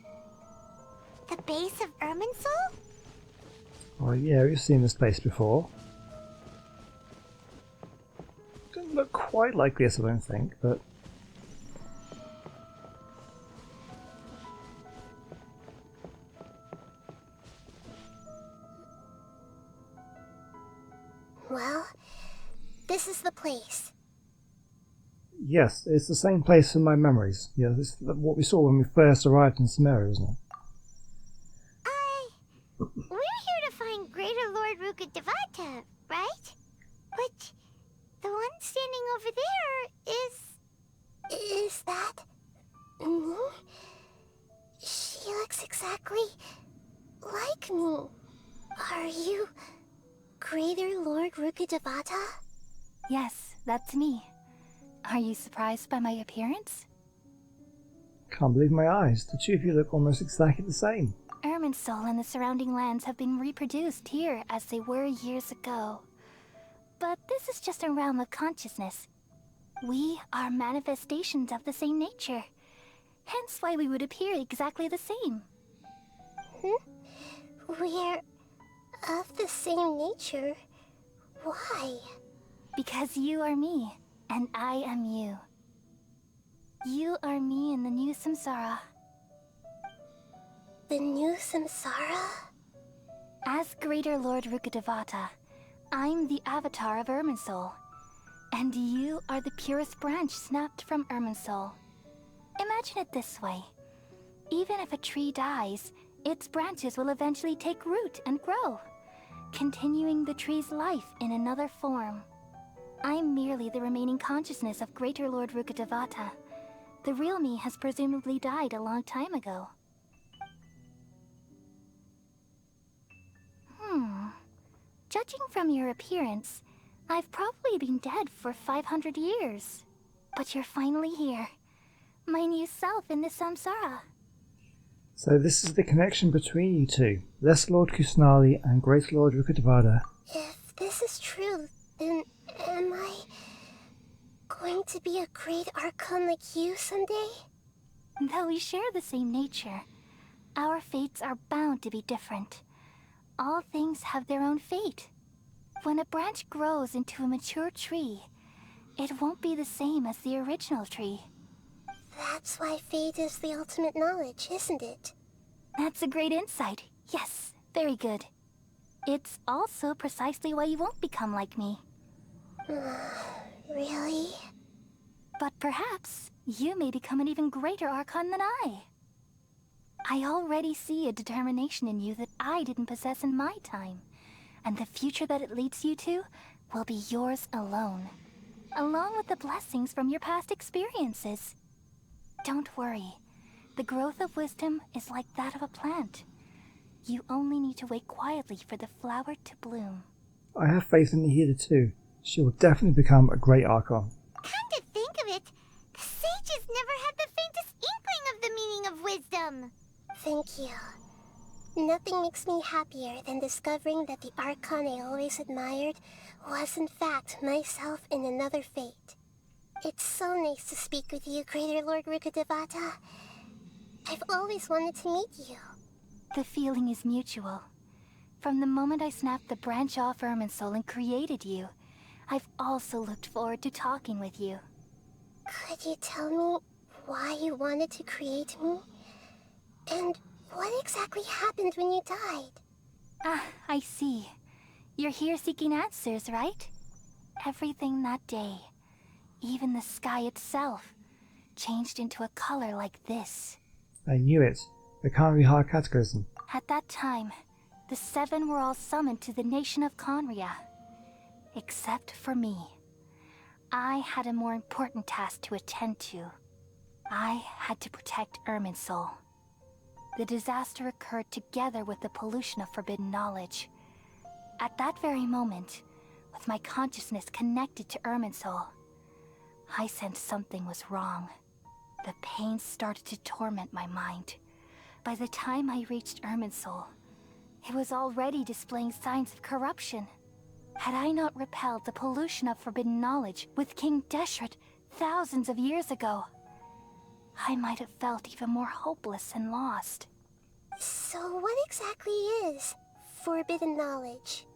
The base of Irminsul? Oh yeah, we've seen this place before. Doesn't look quite like this, I don't think, but... Well, this is the place. Yes, it's the same place in my memories. Yeah, this is what we saw when we first arrived in Sumeru, isn't it? We're here to find Greater Lord Rukkhadevata, right? But the one standing over there is... Is that... me? She looks exactly like me. Are you Greater Lord Rukkhadevata? Yes, that's me. Are you surprised by my appearance? Can't believe my eyes. The two of you look almost exactly the same. Irminsul and the surrounding lands have been reproduced here as they were years ago. But this is just a realm of consciousness. We are manifestations of the same nature. Hence why we would appear exactly the same. We're of the same nature. Why? Because you are me, and I am you. You are me in the new samsara. The new samsara? As Greater Lord Rukkhadevata, I'm the avatar of Irminsul. And you are the purest branch snapped from Irminsul. Imagine it this way. Even if a tree dies, its branches will eventually take root and grow, continuing the tree's life in another form. I'm merely the remaining consciousness of Greater Lord Rukkhadevata. The real me has presumably died a long time ago. Judging from your appearance, I've probably been dead for 500 years. But you're finally here. My new self in the samsara. So this is the connection between you two. Lesser Lord Kusnali and Greater Lord Rukkhadevata. If this is true, then am I going to be a great Archon like you someday? Though we share the same nature, our fates are bound to be different. All things have their own fate. When a branch grows into a mature tree, it won't be the same as the original tree. That's why fate is the ultimate knowledge, isn't it? That's a great insight. Yes, very good. It's also precisely why you won't become like me. Really? But perhaps you may become an even greater Archon than I. I already see a determination in you that I didn't possess in my time. And the future that it leads you to will be yours alone. Along with the blessings from your past experiences. Don't worry. The growth of wisdom is like that of a plant. You only need to wait quietly for the flower to bloom. I have faith in Nahida too. She will definitely become a great Archon. Come to think of it, the sages never had the faintest inkling of the meaning of wisdom. Thank you. Nothing makes me happier than discovering that the Archon I always admired was in fact myself in another fate. It's so nice to speak with you, Greater Lord Rukkhadevata. I've always wanted to meet you. The feeling is mutual. From the moment I snapped the branch off Irminsul and created you, I've also looked forward to talking with you. Could you tell me why you wanted to create me? And what exactly happened when you died? Ah, I see. You're here seeking answers, right? Everything that day, even the sky itself, changed into a color like this. I knew it. The Kanriha Cataclysm. At that time, the seven were all summoned to the nation of Conria. Except for me. I had a more important task to attend to. I had to protect Irminsul. The disaster occurred together with the pollution of forbidden knowledge. At that very moment, with my consciousness connected to Irminsul, I sensed something was wrong. The pain started to torment my mind. By the time I reached Irminsul, it was already displaying signs of corruption. Had I not repelled the pollution of forbidden knowledge with King Deshret thousands of years ago, I might have felt even more hopeless and lost. So what exactly is forbidden knowledge?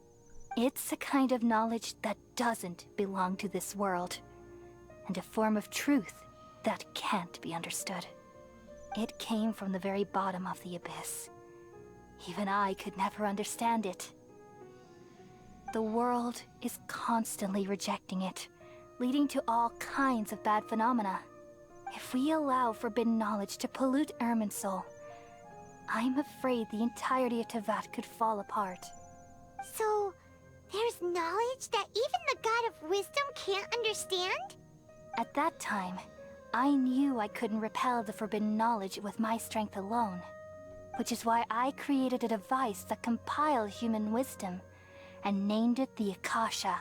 It's a kind of knowledge that doesn't belong to this world, and a form of truth that can't be understood. It came from the very bottom of the abyss. Even I could never understand it. The world is constantly rejecting it, leading to all kinds of bad phenomena. If we allow forbidden knowledge to pollute Irminsul, I'm afraid the entirety of Teyvat could fall apart. So, there's knowledge that even the God of Wisdom can't understand? At that time, I knew I couldn't repel the forbidden knowledge with my strength alone, which is why I created a device that compiled human wisdom and named it the Akasha.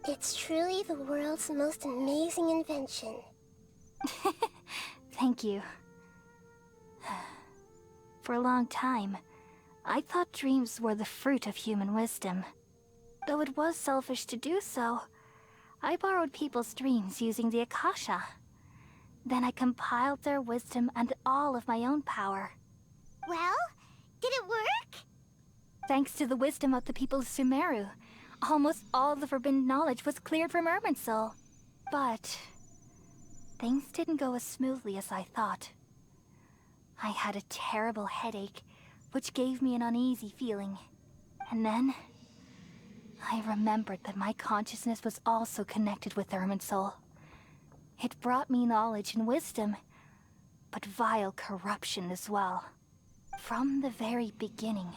It's truly the world's most amazing invention. Thank you. For a long time, I thought dreams were the fruit of human wisdom. Though it was selfish to do so, I borrowed people's dreams using the Akasha. Then I compiled their wisdom and all of my own power. Well, did it work? Thanks to the wisdom of the people of Sumeru, almost all the forbidden knowledge was cleared from Irminsul. But things didn't go as smoothly as I thought. I had a terrible headache, which gave me an uneasy feeling. And then I remembered that my consciousness was also connected with Irminsul. It brought me knowledge and wisdom, but vile corruption as well. From the very beginning,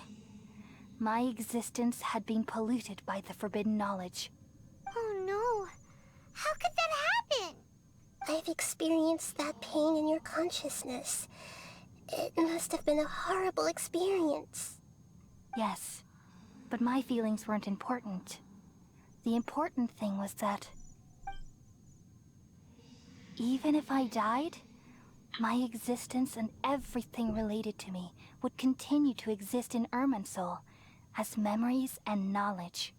my existence had been polluted by the forbidden knowledge. Oh no. How could that happen? I've experienced that pain in your consciousness. It must have been a horrible experience. Yes, but my feelings weren't important. The important thing was that even if I died, my existence and everything related to me would continue to exist in Irminsul as memories and knowledge,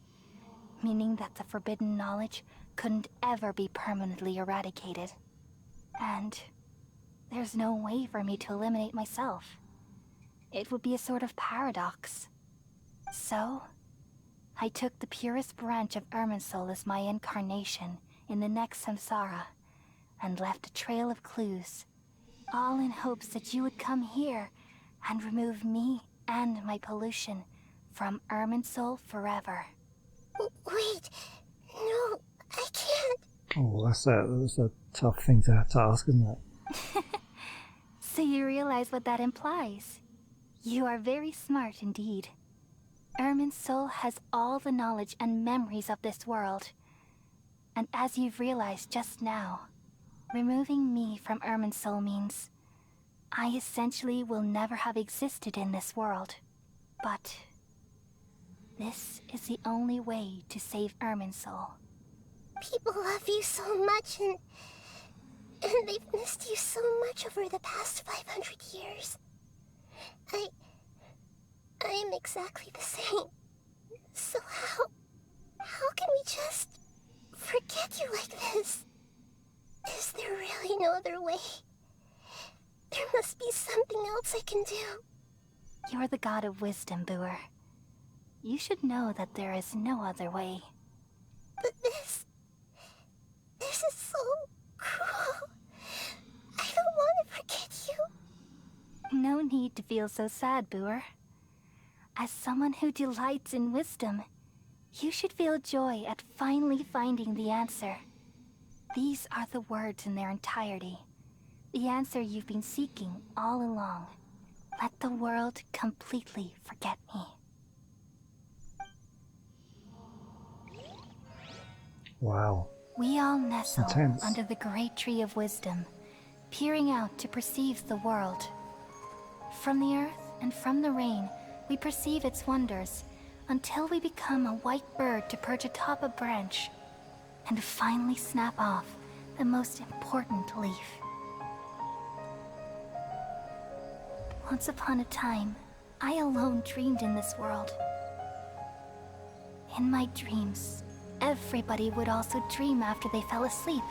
meaning that the forbidden knowledge couldn't ever be permanently eradicated. And there's no way for me to eliminate myself. It would be a sort of paradox. So, I took the purest branch of Irminsul as my incarnation in the next samsara, and left a trail of clues, all in hopes that you would come here and remove me and my pollution from Irminsul forever. Wait, no, I can't. Oh, that's a tough thing to have to ask, isn't it? So you realize what that implies. You are very smart indeed. Irminsul has all the knowledge and memories of this world. And as you've realized just now, removing me from Irminsul means I essentially will never have existed in this world. But this is the only way to save Irminsul. People love you so much, and they've missed you so much over the past 500 years. I am exactly the same. So how can we just forget you like this? Is there really no other way? There must be something else I can do. You're the god of wisdom, Booer. You should know that there is no other way. But this is so cruel. I don't want to forget you. No need to feel so sad, Boer. As someone who delights in wisdom, you should feel joy at finally finding the answer. These are the words in their entirety. The answer you've been seeking all along. Let the world completely forget me. Wow. We all nestle intense. under the great tree of wisdom, peering out to perceive the world. From the earth and from the rain, we perceive its wonders, until we become a white bird to perch atop a branch, and finally snap off the most important leaf. Once upon a time, I alone dreamed in this world. In my dreams, everybody would also dream after they fell asleep.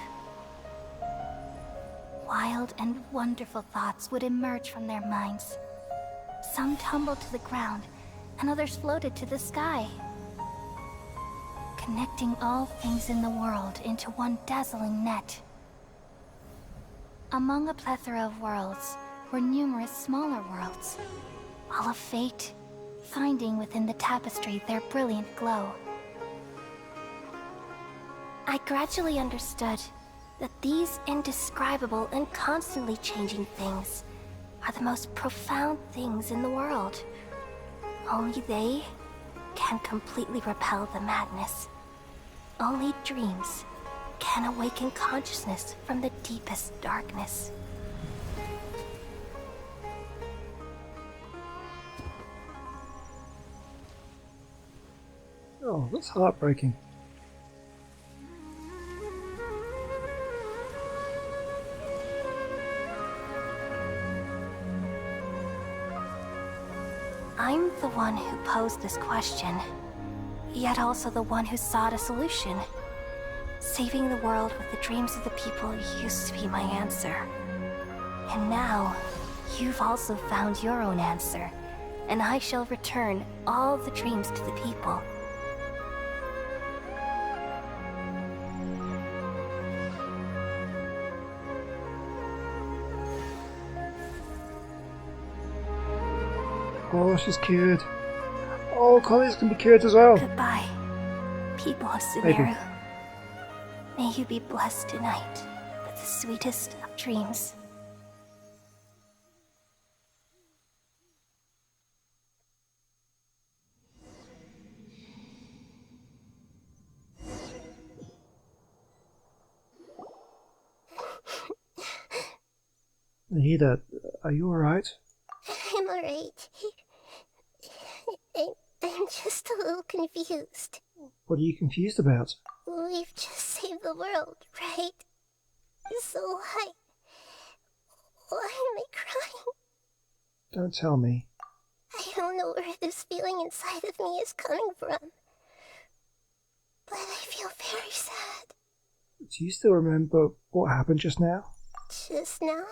Wild and wonderful thoughts would emerge from their minds. Some tumbled to the ground, and others floated to the sky, connecting all things in the world into one dazzling net. Among a plethora of worlds were numerous smaller worlds, all of fate, finding within the tapestry their brilliant glow. I gradually understood that these indescribable and constantly changing things are the most profound things in the world. Only they can completely repel the madness. Only dreams can awaken consciousness from the deepest darkness. Oh, that's heartbreaking. I'm the one who posed this question, yet also the one who sought a solution. Saving the world with the dreams of the people used to be my answer. And now, you've also found your own answer, and I shall return all the dreams to the people. Oh, she's cured. Oh, Collies can be cured as well. Goodbye, people of Maybe. Sumeru. May you be blessed tonight with the sweetest of dreams. Nahida, are you alright? I'm alright. I'm just a little confused. What are you confused about? We've just saved the world, right? So why am I crying? Don't tell me. I don't know where this feeling inside of me is coming from. But I feel very sad. Do you still remember what happened just now? Just now,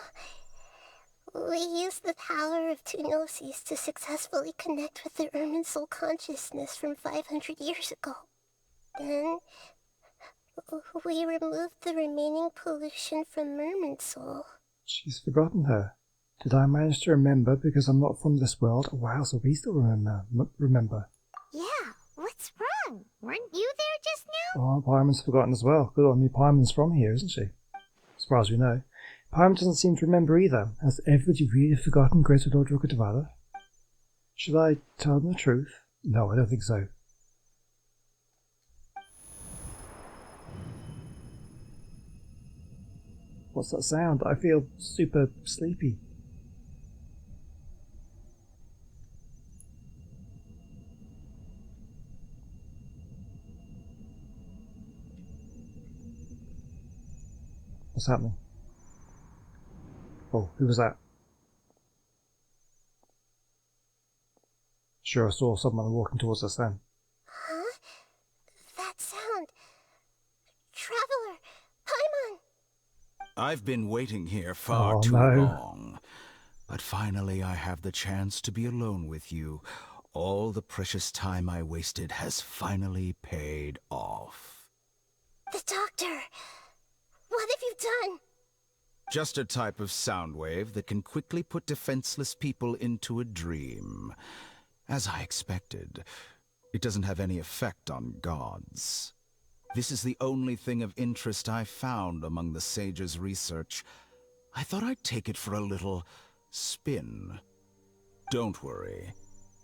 we used the power of two gnosis to successfully connect with the Ermin soul consciousness from 500 years ago. Then, we removed the remaining pollution from Merman soul. She's forgotten her. Did I manage to remember because I'm not from this world? Wow, so we still remember. Yeah, what's wrong? Weren't you there just now? Oh, Pymon's forgotten as well. Good on me, Pymon's from here, isn't she? As far as we know. Pymon doesn't seem to remember either. Has everybody really forgotten Greater Lord Rukkhadevata? Should I tell them the truth? No, I don't think so. What's that sound? I feel super sleepy. What's happening? Oh, who was that? Sure, I saw someone walking towards us then. Huh? That sound. Traveler! Paimon! I've been waiting here far Oh, too no. long. But finally I have the chance to be alone with you. All the precious time I wasted has finally paid off. The doctor! What have you done? Just a type of sound wave that can quickly put defenseless people into a dream. As I expected, it doesn't have any effect on gods. This is the only thing of interest I found among the sage's research. I thought I'd take it for a little spin. Don't worry.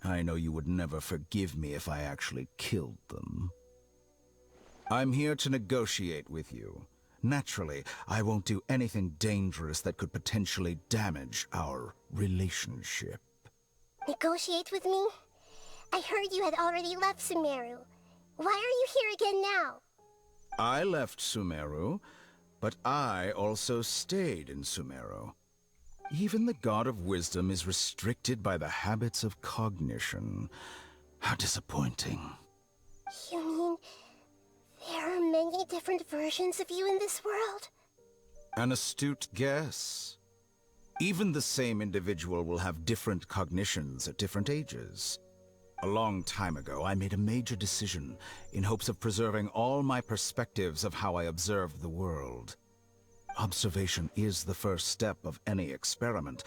I know you would never forgive me if I actually killed them. I'm here to negotiate with you. Naturally, I won't do anything dangerous that could potentially damage our relationship. Negotiate with me? I heard you had already left Sumeru. Why are you here again now? I left Sumeru, but I also stayed in Sumeru. Even the God of Wisdom is restricted by the habits of cognition. How disappointing. You mean there are many different versions of you in this world? An astute guess. Even the same individual will have different cognitions at different ages. A long time ago, I made a major decision in hopes of preserving all my perspectives of how I observed the world. Observation is the first step of any experiment,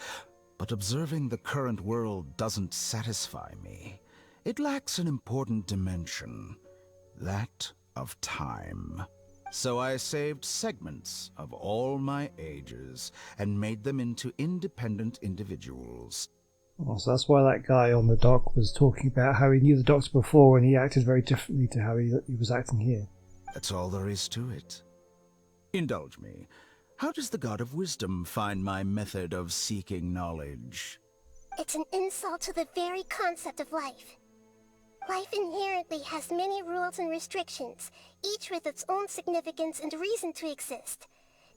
but observing the current world doesn't satisfy me. It lacks an important dimension, that of time. So I saved segments of all my ages and made them into independent individuals. Oh, so that's why that guy on the dock was talking about how he knew the Doctor before and he acted very differently to how he was acting here. That's all there is to it. Indulge me. How does the God of Wisdom find my method of seeking knowledge? It's an insult to the very concept of life. Life inherently has many rules and restrictions, each with its own significance and reason to exist.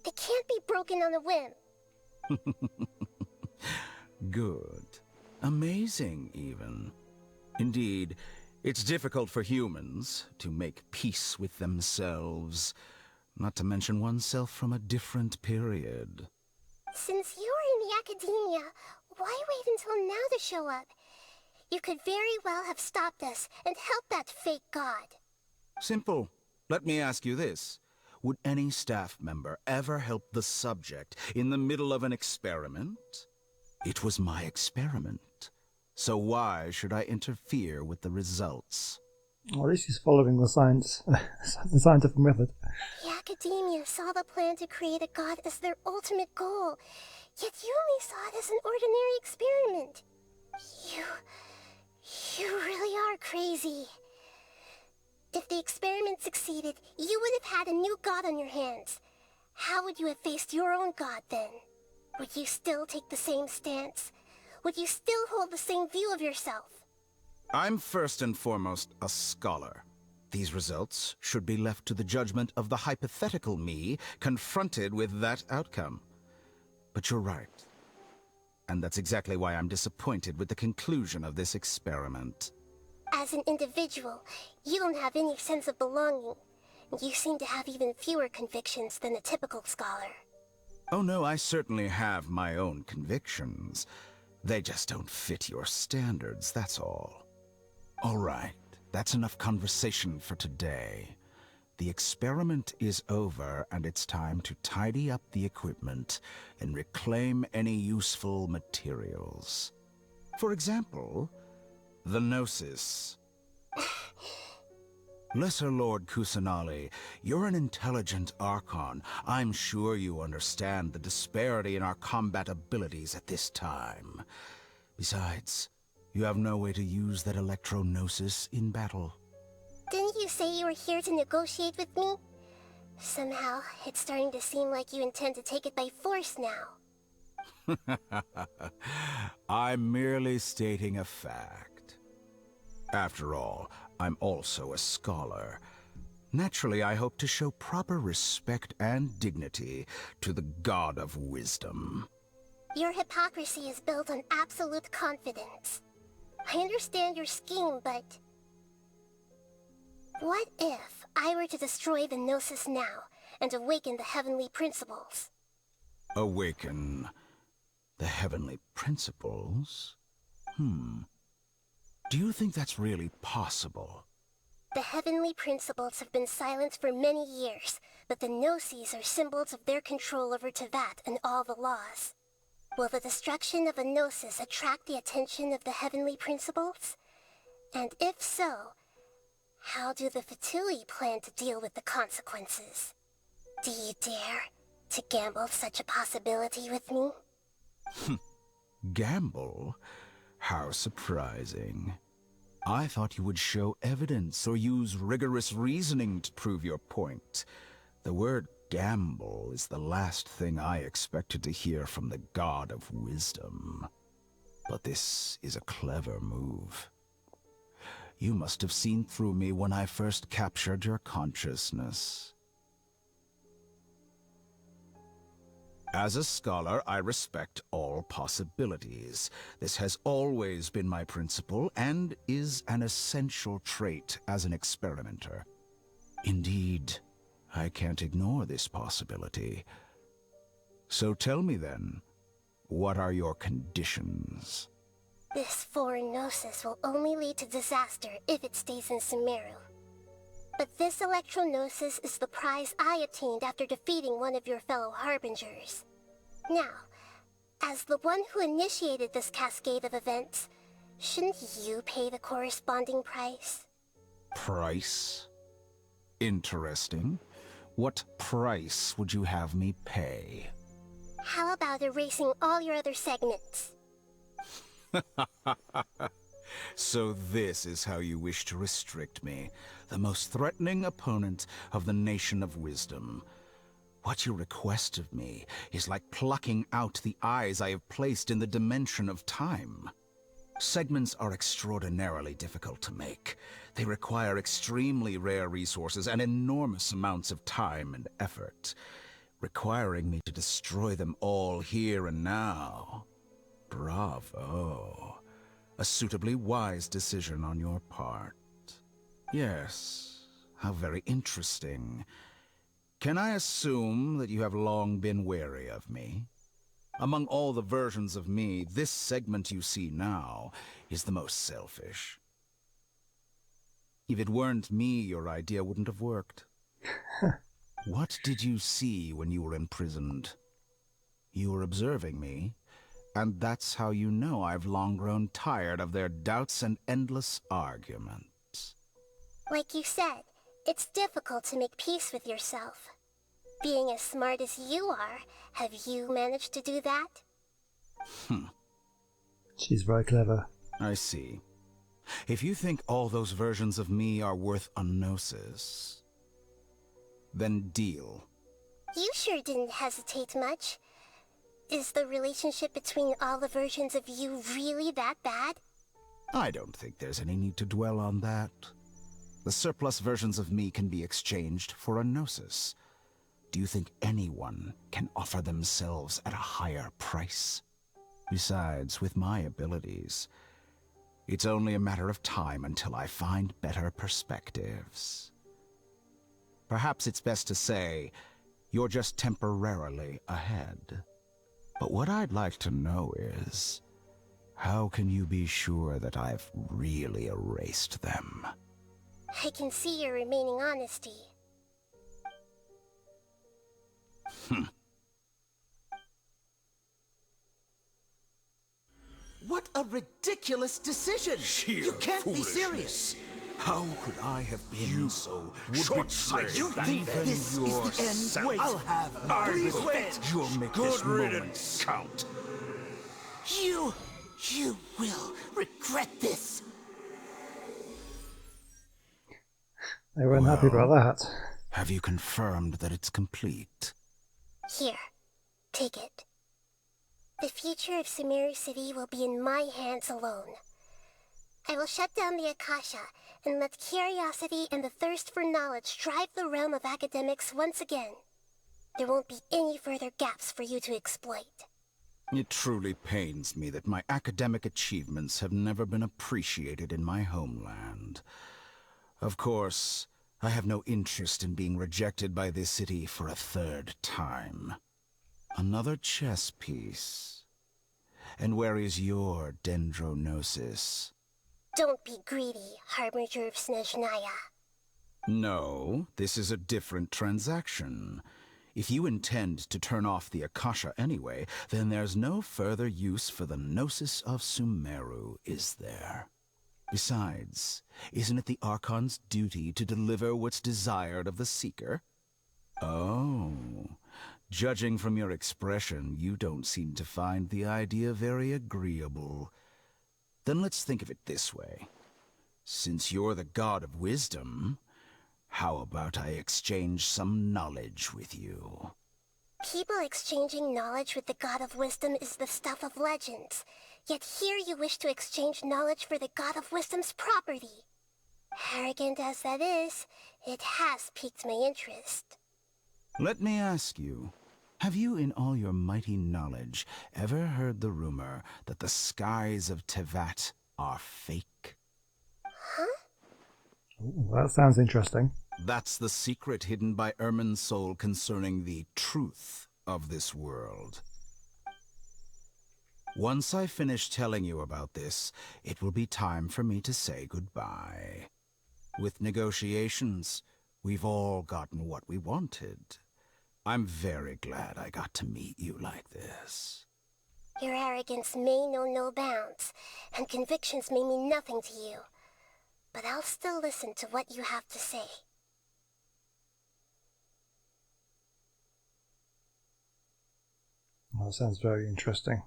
They can't be broken on a whim. Good. Amazing, even. Indeed, it's difficult for humans to make peace with themselves, not to mention oneself from a different period. Since you were in the academia, why wait until now to show up? You could very well have stopped us and helped that fake god. Simple. Let me ask you this. Would any staff member ever help the subject in the middle of an experiment? It was my experiment. So why should I interfere with the results? Well, this is following the science, the scientific method. The academia saw the plan to create a god as their ultimate goal, yet you only saw it as an ordinary experiment. You really are crazy. If the experiment succeeded, you would have had a new god on your hands. How would you have faced your own god then? Would you still take the same stance? Would you still hold the same view of yourself? I'm first and foremost a scholar. These results should be left to the judgment of the hypothetical me confronted with that outcome. But you're right. And that's exactly why I'm disappointed with the conclusion of this experiment. As an individual, you don't have any sense of belonging. You seem to have even fewer convictions than a typical scholar. Oh no, I certainly have my own convictions. They just don't fit your standards, that's all. All right, that's enough conversation for today. The experiment is over, and it's time to tidy up the equipment and reclaim any useful materials. For example, the Gnosis. Lesser Lord Kusanali, you're an intelligent Archon. I'm sure you understand the disparity in our combat abilities at this time. Besides, you have no way to use that Electro-Gnosis in battle. Didn't you say you were here to negotiate with me? Somehow, it's starting to seem like you intend to take it by force now. I'm merely stating a fact. After all, I'm also a scholar. Naturally, I hope to show proper respect and dignity to the God of Wisdom. Your hypocrisy is built on absolute confidence. I understand your scheme, but... what if I were to destroy the Gnosis now and awaken the heavenly principles? Awaken the heavenly principles? Do you think that's really possible? The heavenly principles have been silent for many years, but the Gnosis are symbols of their control over Teyvat and all the laws. Will the destruction of a Gnosis attract the attention of the heavenly principles? And if so, how do the Fatui plan to deal with the consequences? Do you dare to gamble such a possibility with me? Gamble? How surprising. I thought you would show evidence or use rigorous reasoning to prove your point. The word gamble is the last thing I expected to hear from the god of wisdom. But this is a clever move. You must have seen through me when I first captured your consciousness. As a scholar, I respect all possibilities. This has always been my principle and is an essential trait as an experimenter. Indeed, I can't ignore this possibility. So tell me then, what are your conditions? This foreign Gnosis will only lead to disaster if it stays in Sumeru. But this Electro-Gnosis is the prize I obtained after defeating one of your fellow Harbingers. Now, as the one who initiated this cascade of events, shouldn't you pay the corresponding price? Price? Interesting. What price would you have me pay? How about erasing all your other segments? So this is how you wish to restrict me, the most threatening opponent of the Nation of Wisdom. What you request of me is like plucking out the eyes I have placed in the dimension of time. Segments are extraordinarily difficult to make. They require extremely rare resources and enormous amounts of time and effort, requiring me to destroy them all here and now. Bravo. A suitably wise decision on your part. Yes, how very interesting. Can I assume that you have long been wary of me? Among all the versions of me, this segment you see now is the most selfish. If it weren't me, your idea wouldn't have worked. What did you see when you were imprisoned? You were observing me, and that's how you know I've long grown tired of their doubts and endless arguments. Like you said, it's difficult to make peace with yourself. Being as smart as you are, have you managed to do that? She's very clever. I see. If you think all those versions of me are worth a gnosis, then deal. You sure didn't hesitate much. Is the relationship between all the versions of you really that bad? I don't think there's any need to dwell on that. The surplus versions of me can be exchanged for a gnosis. Do you think anyone can offer themselves at a higher price? Besides, with my abilities, it's only a matter of time until I find better perspectives. Perhaps it's best to say, you're just temporarily ahead. But what I'd like to know is, how can you be sure that I've really erased them? I can see your remaining honesty. What a ridiculous decision! You can't be serious! How could I have been so short-sighted? You think this is the end? Wait, I'll have it. Please wait! You'll make this moment count. You will regret this! They weren't happy about that. Have you confirmed that it's complete? Here, take it. The future of Sumeru City will be in my hands alone. I will shut down the Akasha and let curiosity and the thirst for knowledge drive the realm of academics once again. There won't be any further gaps for you to exploit. It truly pains me that my academic achievements have never been appreciated in my homeland. Of course, I have no interest in being rejected by this city for a third time. Another chess piece. And where is your dendrognosis? Don't be greedy, Harbinger of Snezhnaya. No, this is a different transaction. If you intend to turn off the Akasha anyway, then there's no further use for the Gnosis of Sumeru, is there? Besides, isn't it the Archon's duty to deliver what's desired of the Seeker? Oh, judging from your expression, you don't seem to find the idea very agreeable. Then let's think of it this way. Since you're the god of wisdom, how about I exchange some knowledge with you? People exchanging knowledge with the god of wisdom is the stuff of legends. Yet here you wish to exchange knowledge for the god of wisdom's property. Arrogant as that is, it has piqued my interest. Let me ask you, have you in all your mighty knowledge ever heard the rumor that the skies of Teyvat are fake? Huh? Ooh, that sounds interesting. That's the secret hidden by Irminsul concerning the truth of this world. Once I finish telling you about this, it will be time for me to say goodbye. With negotiations, we've all gotten what we wanted. I'm very glad I got to meet you like this. Your arrogance may know no bounds, and convictions may mean nothing to you. But I'll still listen to what you have to say. Oh, that sounds very interesting.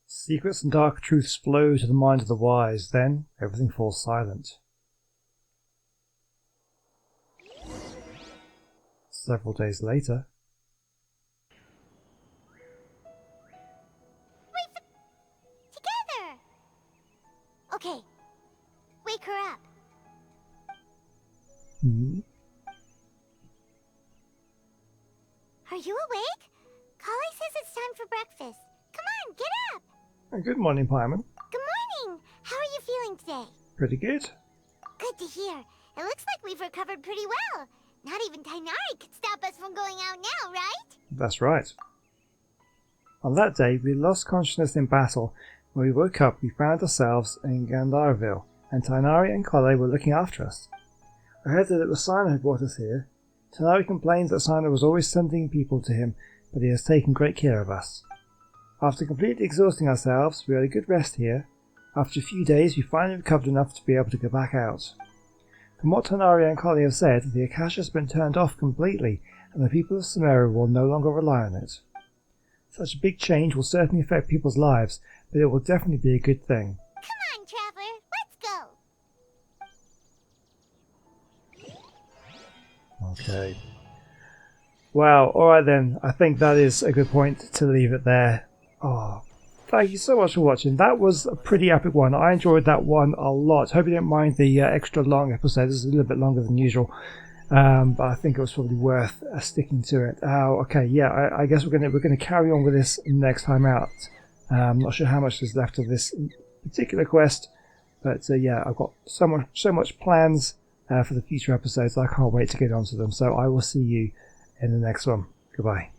Secrets and dark truths flow to the mind of the wise, then everything falls silent. Several days later. Together! Okay. Wake her up. Are you awake? Kali says it's time for breakfast. Come on, get up! Good morning, Paimon. Good morning! How are you feeling today? Pretty good. Good to hear. It looks like we've recovered pretty well. Not even Tainari could stop us from going out now, right? That's right. On that day, we lost consciousness in battle. When we woke up, we found ourselves in Gandarville, and Tainari and Kale were looking after us. I heard that it was Sina who brought us here. Tainari complained that Sina was always sending people to him, but he has taken great care of us. After completely exhausting ourselves, we had a good rest here. After a few days, we finally recovered enough to be able to go back out. From what Tainari and Kale have said, the Akasha has been turned off completely, and the people of Sumeru will no longer rely on it. Such a big change will certainly affect people's lives, but it will definitely be a good thing. Come on, Traveler, let's go! Okay. Wow, alright then. I think that is a good point to leave it there. Oh, thank you so much for watching. That was a pretty epic one. I enjoyed that one a lot. Hope you don't mind the extra long episode. This is a little bit longer than usual. But I think it was probably worth sticking to it. Okay, yeah, I guess we're gonna carry on with this next time out. I'm not sure how much is left of this particular quest, but yeah, I've got so much plans for the future episodes. I can't wait to get onto them. So I will see you in the next one. Goodbye.